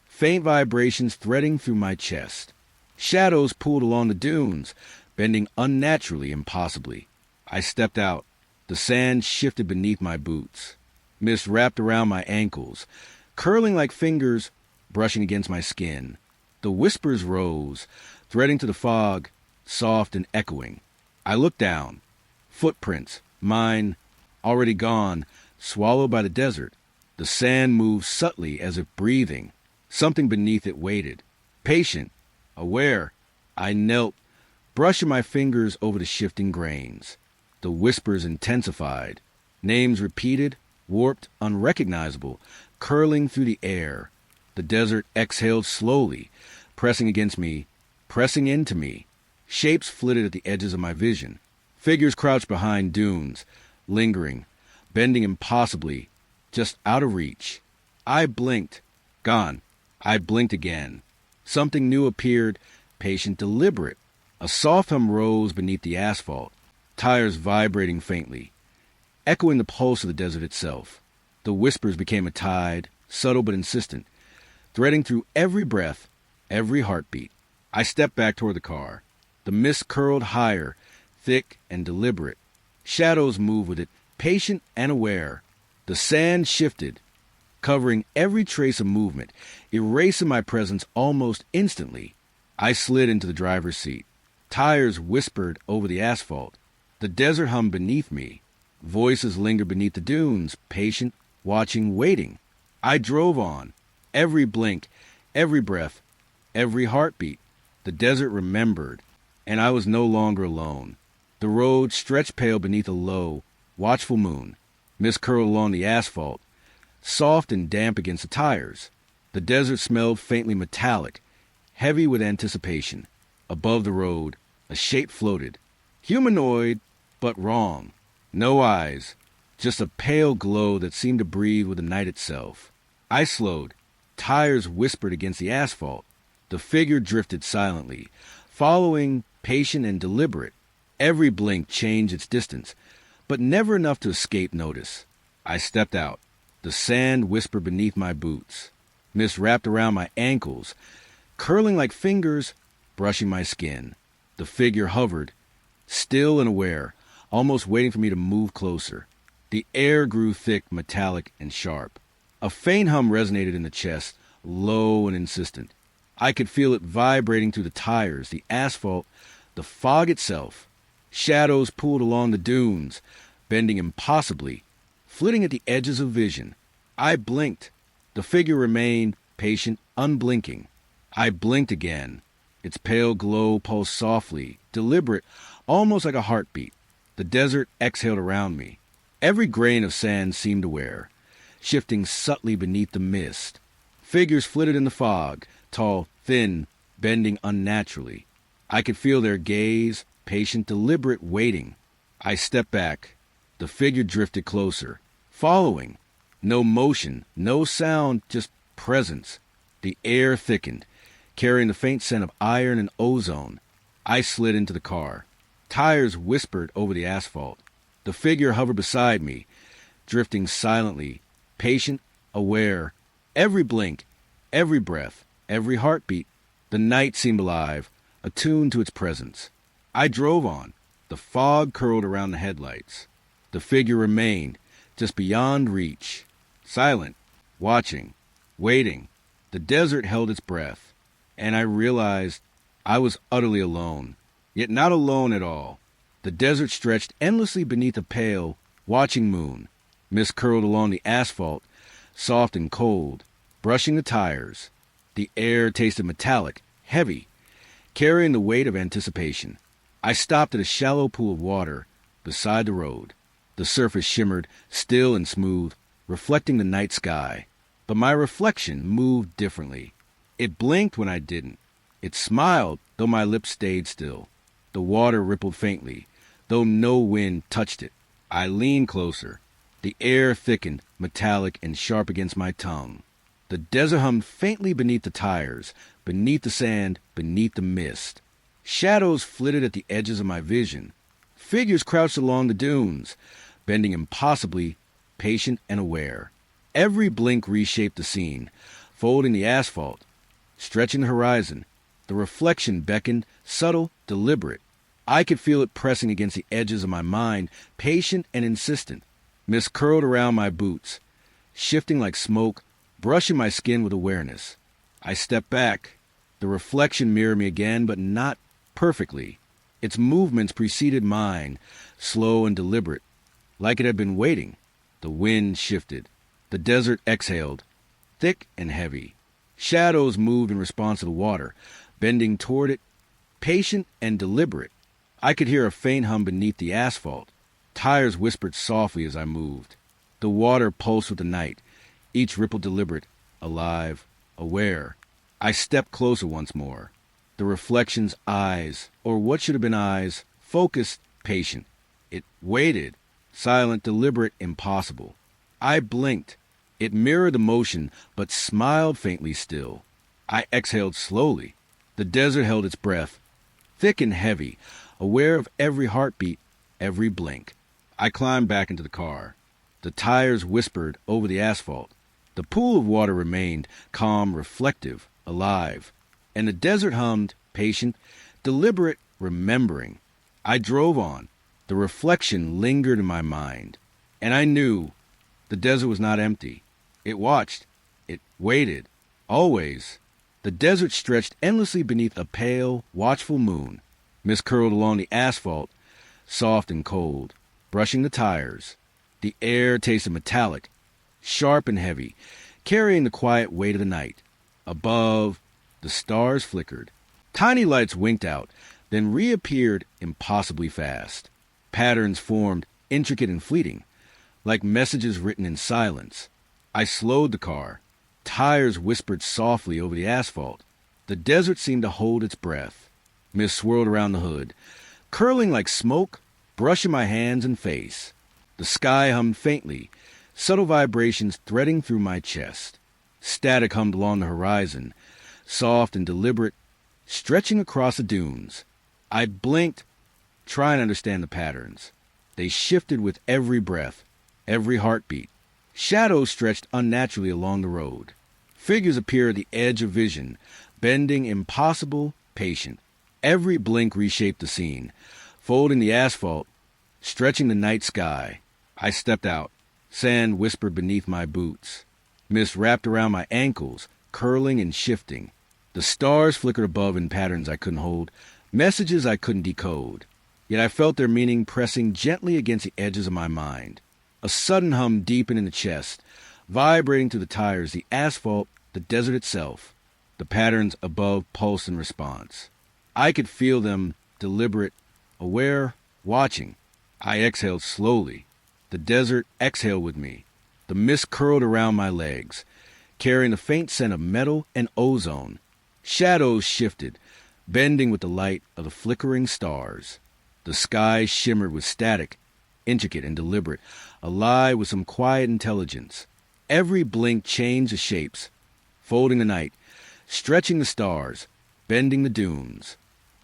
faint vibrations threading through my chest. Shadows pulled along the dunes, bending unnaturally, impossibly. I stepped out. The sand shifted beneath my boots. Mist wrapped around my ankles, curling like fingers, brushing against my skin. The whispers rose, threading to the fog, soft and echoing. I looked down. Footprints, mine, already gone, swallowed by the desert. The sand moved subtly as if breathing. Something beneath it waited. Patient, aware. I knelt, brushing my fingers over the shifting grains. The whispers intensified. Names repeated, warped, unrecognizable, curling through the air. The desert exhaled slowly, pressing against me, pressing into me. Shapes flitted at the edges of my vision. Figures crouched behind dunes, lingering, bending impossibly, just out of reach. I blinked. Gone. I blinked again. Something new appeared, patient, deliberate. A soft hum rose beneath the asphalt, tires vibrating faintly, echoing the pulse of the desert itself. The whispers became a tide, subtle but insistent, threading through every breath, every heartbeat. I stepped back toward the car. The mist curled higher, thick and deliberate. Shadows moved with it, patient and aware. The sand shifted, covering every trace of movement, erasing my presence almost instantly. I slid into the driver's seat. Tires whispered over the asphalt. The desert hummed beneath me. Voices lingered beneath the dunes, patient, watching, waiting. I drove on. Every blink, every breath, every heartbeat. The desert remembered, and I was no longer alone. The road stretched pale beneath a low, watchful moon. Mist curled along the asphalt, soft and damp against the tires. The desert smelled faintly metallic, heavy with anticipation. Above the road, a shape floated. Humanoid, but wrong. No eyes, just a pale glow that seemed to breathe with the night itself. I slowed. Tires whispered against the asphalt. The figure drifted silently, following, patient and deliberate. Every blink changed its distance, but never enough to escape notice. I stepped out. The sand whispered beneath my boots. Mist wrapped around my ankles, curling like fingers, brushing my skin. The figure hovered, still and aware, almost waiting for me to move closer. The air grew thick, metallic, and sharp. A faint hum resonated in the chest, low and insistent. I could feel it vibrating through the tires, the asphalt, the fog itself. Shadows pulled along the dunes, bending impossibly, flitting at the edges of vision. I blinked. The figure remained patient, unblinking. I blinked again. Its pale glow pulsed softly, deliberate, almost like a heartbeat. The desert exhaled around me. Every grain of sand seemed aware, shifting subtly beneath the mist. Figures flitted in the fog, tall, thin, bending unnaturally. I could feel their gaze, patient, deliberate, waiting. I stepped back. The figure drifted closer, following. No motion, no sound, just presence. The air thickened, carrying the faint scent of iron and ozone. I slid into the car. Tires whispered over the asphalt. The figure hovered beside me, drifting silently, patient, aware. Every blink, every breath, every heartbeat. The night seemed alive, attuned to its presence. I drove on. The fog curled around the headlights. The figure remained, just beyond reach, silent, watching, waiting. The desert held its breath, and I realized I was utterly alone, yet not alone at all. The desert stretched endlessly beneath a pale, watching moon. Mist curled along the asphalt, soft and cold, brushing the tires. The air tasted metallic, heavy, carrying the weight of anticipation. I stopped at a shallow pool of water beside the road. The surface shimmered, still and smooth, reflecting the night sky. But my reflection moved differently. It blinked when I didn't. It smiled, though my lips stayed still. The water rippled faintly, though no wind touched it. I leaned closer. The air thickened, metallic and sharp against my tongue. The desert hummed faintly beneath the tires, beneath the sand, beneath the mist. Shadows flitted at the edges of my vision. Figures crouched along the dunes, bending impossibly, patient and aware. Every blink reshaped the scene, folding the asphalt, stretching the horizon. The reflection beckoned, subtle, deliberate. I could feel it pressing against the edges of my mind, patient and insistent. Mist curled around my boots, shifting like smoke, brushing my skin with awareness. I stepped back. The reflection mirrored me again, but not perfectly. Its movements preceded mine, slow and deliberate, like it had been waiting. The wind shifted. The desert exhaled, thick and heavy. Shadows moved in response to the water, bending toward it, patient and deliberate. I could hear a faint hum beneath the asphalt. Tires whispered softly as I moved. The water pulsed with the night, each ripple deliberate, alive, aware. I stepped closer once more. The reflection's eyes, or what should have been eyes, focused, patient. It waited, silent, deliberate, impossible. I blinked. It mirrored the motion, but smiled faintly still. I exhaled slowly. The desert held its breath, thick and heavy, aware of every heartbeat, every blink. I climbed back into the car. The tires whispered over the asphalt. The pool of water remained calm, reflective, alive. And the desert hummed, patient, deliberate, remembering. I drove on. The reflection lingered in my mind, and I knew the desert was not empty. It watched. It waited. Always. The desert stretched endlessly beneath a pale, watchful moon. Mist curled along the asphalt, soft and cold, brushing the tires. The air tasted metallic, sharp and heavy, carrying the quiet weight of the night. Above, the stars flickered. Tiny lights winked out, then reappeared impossibly fast. Patterns formed, intricate and fleeting, like messages written in silence. I slowed the car. Tires whispered softly over the asphalt. The desert seemed to hold its breath. Mist swirled around the hood, curling like smoke, brushing my hands and face. The sky hummed faintly, subtle vibrations threading through my chest. Static hummed along the horizon, soft and deliberate, stretching across the dunes. I blinked, trying to understand the patterns. They shifted with every breath, every heartbeat. Shadows stretched unnaturally along the road. Figures appeared at the edge of vision, bending, impossible, patient. Every blink reshaped the scene, folding the asphalt, stretching the night sky. I stepped out. Sand whispered beneath my boots. Mist wrapped around my ankles, curling and shifting. The stars flickered above in patterns I couldn't hold, messages I couldn't decode. Yet I felt their meaning pressing gently against the edges of my mind. A sudden hum deepened in the chest, vibrating through the tires, the asphalt, the desert itself. The patterns above pulsed in response. I could feel them, deliberate, aware, watching. I exhaled slowly. The desert exhaled with me. The mist curled around my legs, carrying the faint scent of metal and ozone. Shadows shifted, bending with the light of the flickering stars. The sky shimmered with static, intricate and deliberate, alive with some quiet intelligence. Every blink changed the shapes, folding the night, stretching the stars, bending the dunes.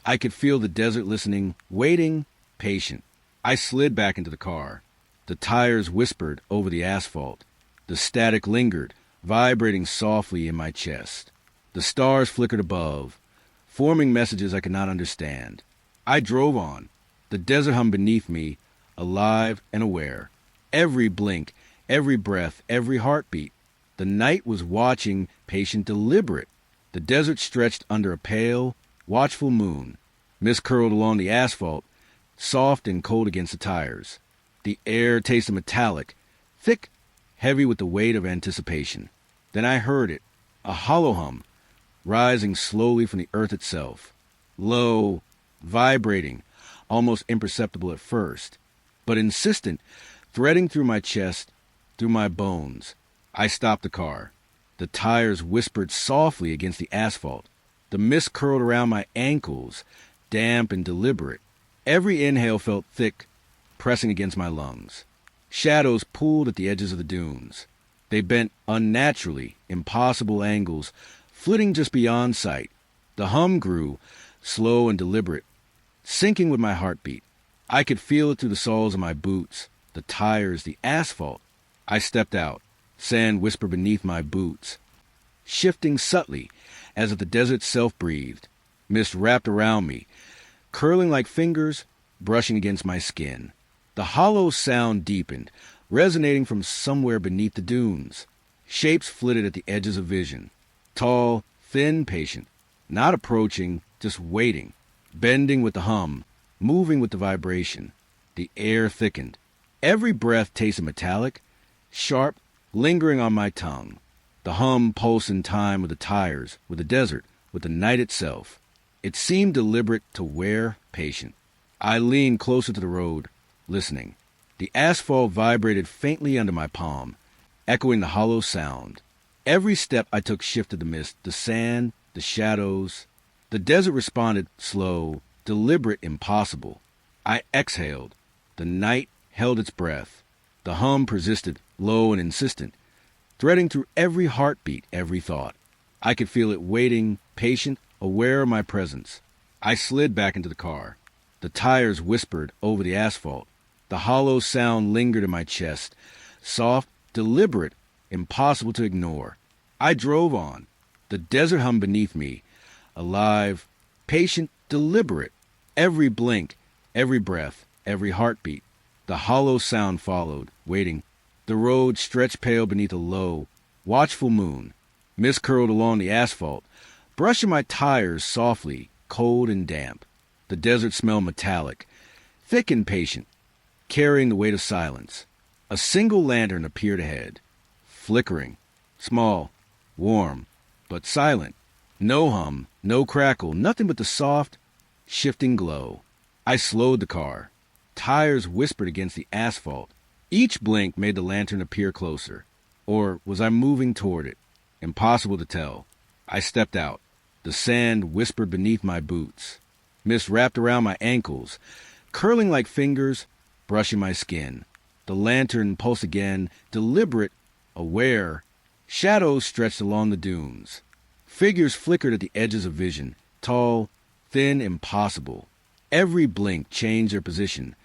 I could feel the desert listening, waiting, patient. I slid back into the car. The tires whispered over the asphalt. The static lingered, vibrating softly in my chest. The stars flickered above, forming messages I could not understand. I drove on. The desert hummed beneath me, alive and aware. Every blink, every breath, every heartbeat. The night was watching, patient, deliberate. The desert stretched under a pale, watchful moon. Mist curled along the asphalt, soft and cold against the tires. The air tasted metallic, thick, heavy with the weight of anticipation. Then I heard it, a hollow hum, rising slowly from the earth itself. Low, vibrating, almost imperceptible at first, but insistent, threading through my chest, through my bones. I stopped the car. The tires whispered softly against the asphalt. The mist curled around my ankles, damp and deliberate. Every inhale felt thick, pressing against my lungs. Shadows pulled at the edges of the dunes. They bent unnaturally, impossible angles, flitting just beyond sight. The hum grew, slow and deliberate, syncing with my heartbeat. I could feel it through the soles of my boots, the tires, the asphalt. I stepped out. Sand whispered beneath my boots, shifting subtly, as if the desert itself breathed. Mist wrapped around me, curling like fingers, brushing against my skin. The hollow sound deepened, resonating from somewhere beneath the dunes. Shapes flitted at the edges of vision. Tall, thin, patient, not approaching, just waiting, bending with the hum, moving with the vibration. The air thickened. Every breath tasted metallic, sharp, lingering on my tongue. The hum pulsed in time with the tires, with the desert, with the night itself. It seemed deliberate, to wear, patient. I leaned closer to the road, listening. The asphalt vibrated faintly under my palm, echoing the hollow sound. Every step I took shifted the mist, the sand, the shadows. The desert responded, slow, deliberate, impossible. I exhaled. The night held its breath. The hum persisted, low and insistent, threading through every heartbeat, every thought. I could feel it waiting, patient, aware of my presence. I slid back into the car. The tires whispered over the asphalt. The hollow sound lingered in my chest, soft, deliberate, impossible to ignore. I drove on. The desert hummed beneath me, alive, patient, deliberate. Every blink, every breath, every heartbeat. The hollow sound followed, waiting. The road stretched pale beneath a low, watchful moon. Mist curled along the asphalt, brushing my tires softly, cold and damp. The desert smelled metallic, thick and patient, carrying the weight of silence. A single lantern appeared ahead, flickering, small, warm, but silent. No hum, no crackle, nothing but the soft, shifting glow. I slowed the car. Tires whispered against the asphalt. Each blink made the lantern appear closer. Or was I moving toward it? Impossible to tell. I stepped out. The sand whispered beneath my boots. Mist wrapped around my ankles, curling like fingers, brushing my skin. The lantern pulsed again, deliberate, aware. Shadows stretched along the dunes. Figures flickered at the edges of vision, tall, thin, impossible. Every blink changed their position,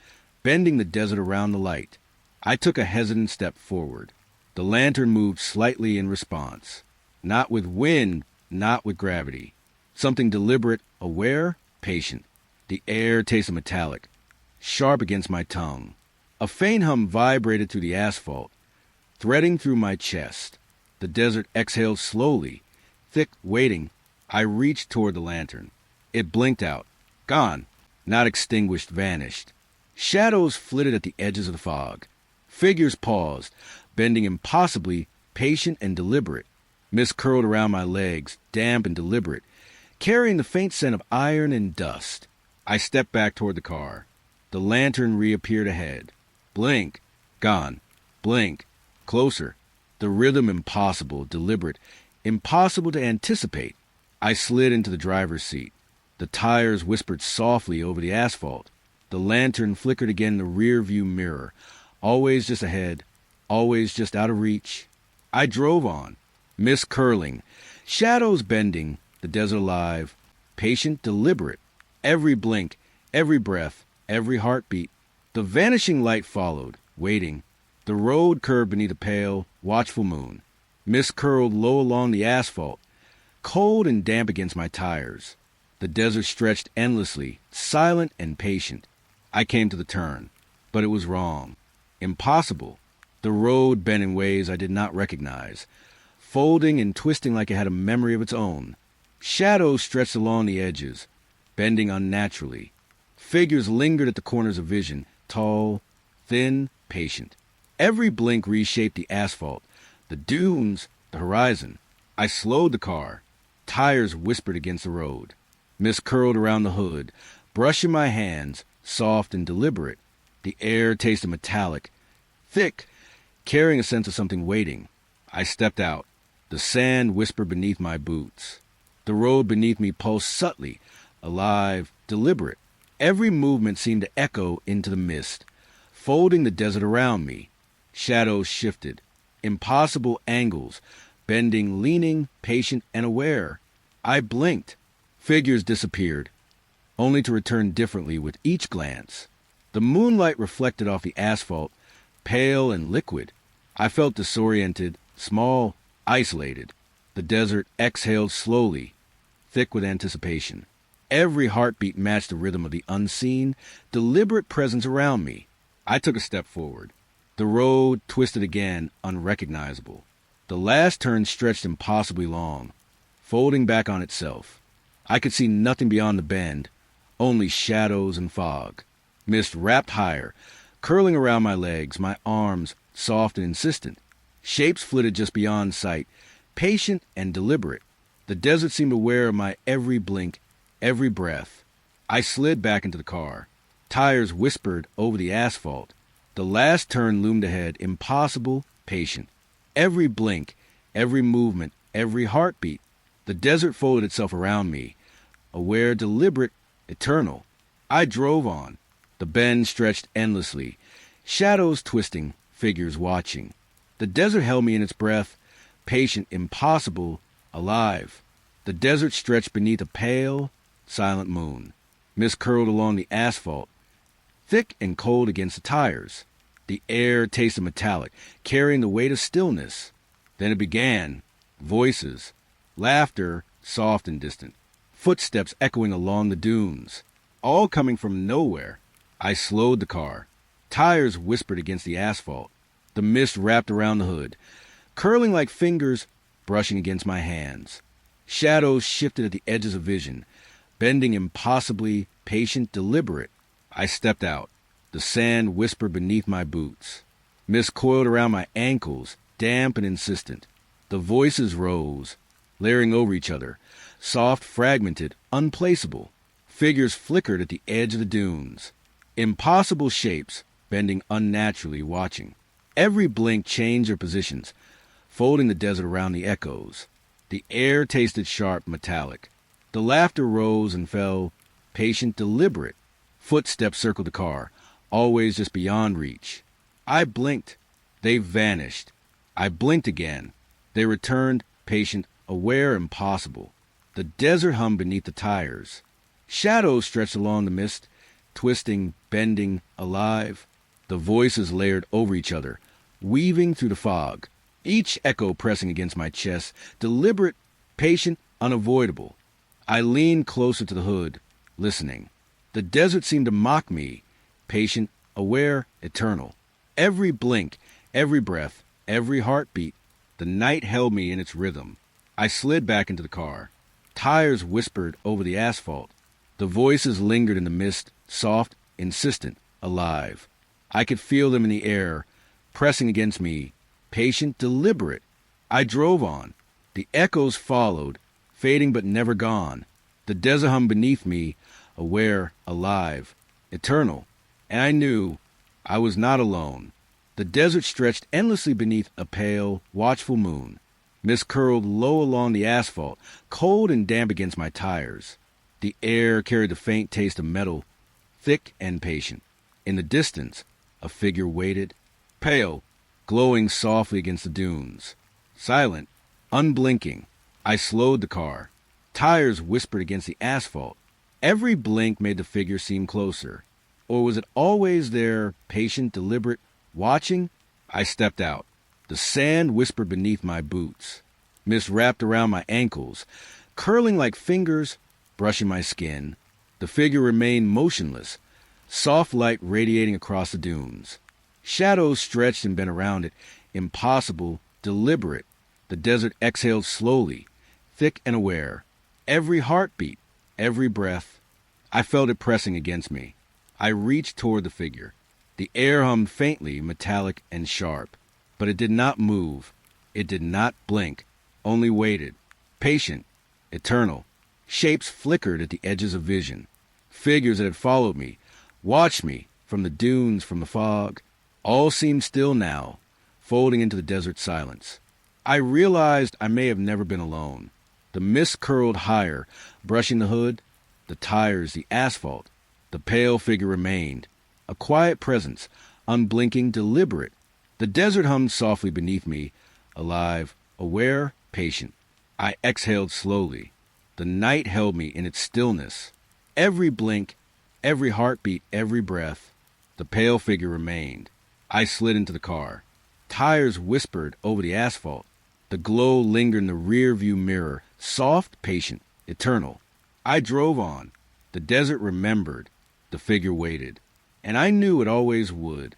bending the desert around the light. I took a hesitant step forward. The lantern moved slightly in response. Not with wind, not with gravity. Something deliberate, aware, patient. The air tasted metallic, sharp against my tongue. A faint hum vibrated through the asphalt, threading through my chest. The desert exhaled slowly, thick, waiting. I reached toward the lantern. It blinked out. Gone. Not extinguished, vanished. Shadows flitted at the edges of the fog. Figures paused, bending impossibly, patient and deliberate. Mist curled around my legs, damp and deliberate, carrying the faint scent of iron and dust. I stepped back toward the car. The lantern reappeared ahead. Blink. Gone. Blink. Closer. The rhythm impossible, deliberate, impossible to anticipate. I slid into the driver's seat. The tires whispered softly over the asphalt. The lantern flickered again in the rear-view mirror. Always just ahead. Always just out of reach. I drove on. Mist curling. Shadows bending. The desert alive. Patient, deliberate. Every blink, every breath, every heartbeat. The vanishing light followed, waiting. The road curved beneath a pale, watchful moon. Mist curled low along the asphalt, cold and damp against my tires. The desert stretched endlessly, silent and patient. I came to the turn, but it was wrong. Impossible. The road bent in ways I did not recognize, folding and twisting like it had a memory of its own. Shadows stretched along the edges, bending unnaturally. Figures lingered at the corners of vision, tall, thin, patient. Every blink reshaped the asphalt, the dunes, the horizon. I slowed the car. Tires whispered against the road. Mist curled around the hood, brushing my hands, soft and deliberate. The air tasted metallic, thick, carrying a sense of something waiting. I stepped out. The sand whispered beneath my boots. The road beneath me pulsed subtly, alive, deliberate. Every movement seemed to echo into the mist, folding the desert around me. Shadows shifted, impossible angles, bending, leaning, patient and aware. I blinked. Figures disappeared, only to return differently with each glance. The moonlight reflected off the asphalt, pale and liquid. I felt disoriented, small, isolated. The desert exhaled slowly, thick with anticipation. Every heartbeat matched the rhythm of the unseen, deliberate presence around me. I took a step forward. The road twisted again, unrecognizable. The last turn stretched impossibly long, folding back on itself. I could see nothing beyond the bend, only shadows and fog. Mist wrapped higher, curling around my legs, my arms soft and insistent. Shapes flitted just beyond sight, patient and deliberate. The desert seemed aware of my every blink, every breath. I slid back into the car. Tires whispered over the asphalt. The last turn loomed ahead, impossible, patient. Every blink, every movement, every heartbeat. The desert folded itself around me, aware, deliberate, eternal. I drove on. The bend stretched endlessly, shadows twisting, figures watching. The desert held me in its breath, patient, impossible, alive. The desert stretched beneath a pale, silent moon. Mist curled along the asphalt, thick and cold against the tires. The air tasted metallic, carrying the weight of stillness. Then it began. Voices. Laughter, soft and distant. Footsteps echoing along the dunes. All coming from nowhere. I slowed the car. Tires whispered against the asphalt. The mist wrapped around the hood, curling like fingers brushing against my hands. Shadows shifted at the edges of vision, bending impossibly, patient, deliberate. I stepped out. The sand whispered beneath my boots. Mist coiled around my ankles, damp and insistent. The voices rose, layering over each other, soft, fragmented, unplaceable. Figures flickered at the edge of the dunes. Impossible shapes, bending unnaturally, watching. Every blink changed their positions, folding the desert around the echoes. The air tasted sharp, metallic. The laughter rose and fell, patient, deliberate. Footsteps circled the car, always just beyond reach. I blinked. They vanished. I blinked again. They returned, patient, aware, impossible. The desert hummed beneath the tires. Shadows stretched along the mist, twisting, bending, alive. The voices layered over each other, weaving through the fog, each echo pressing against my chest, deliberate, patient, unavoidable. I leaned closer to the hood, listening. The desert seemed to mock me, patient, aware, eternal. Every blink, every breath, every heartbeat, the night held me in its rhythm. I slid back into the car. Tires whispered over the asphalt. The voices lingered in the mist, soft, insistent, alive. I could feel them in the air, pressing against me, patient, deliberate. I drove on. The echoes followed, fading but never gone. The desert hummed beneath me, aware, alive, eternal. And I knew I was not alone. The desert stretched endlessly beneath a pale, watchful moon. Mist curled low along the asphalt, cold and damp against my tires. The air carried the faint taste of metal, thick and patient. In the distance, a figure waited, pale, glowing softly against the dunes. Silent, unblinking. I slowed the car. Tires whispered against the asphalt. Every blink made the figure seem closer. Or was it always there, patient, deliberate, watching? I stepped out. The sand whispered beneath my boots. Mist wrapped around my ankles, curling like fingers, brushing my skin. The figure remained motionless, soft light radiating across the dunes. Shadows stretched and bent around it, impossible, deliberate. The desert exhaled slowly, thick and aware. Every heartbeat, every breath. I felt it pressing against me. I reached toward the figure. The air hummed faintly, metallic and sharp. But it did not move. It did not blink, only waited. Patient, eternal. Shapes flickered at the edges of vision. Figures that had followed me, watched me, from the dunes, from the fog. All seemed still now, folding into the desert silence. I realized I may have never been alone. The mist curled higher, brushing the hood, the tires, the asphalt. The pale figure remained, a quiet presence, unblinking, deliberate. The desert hummed softly beneath me, alive, aware, patient. I exhaled slowly. The night held me in its stillness. Every blink, every heartbeat, every breath. The pale figure remained. I slid into the car. Tires whispered over the asphalt. The glow lingered in the rear-view mirror, soft, patient, eternal. I drove on. The desert remembered. The figure waited. And I knew it always would.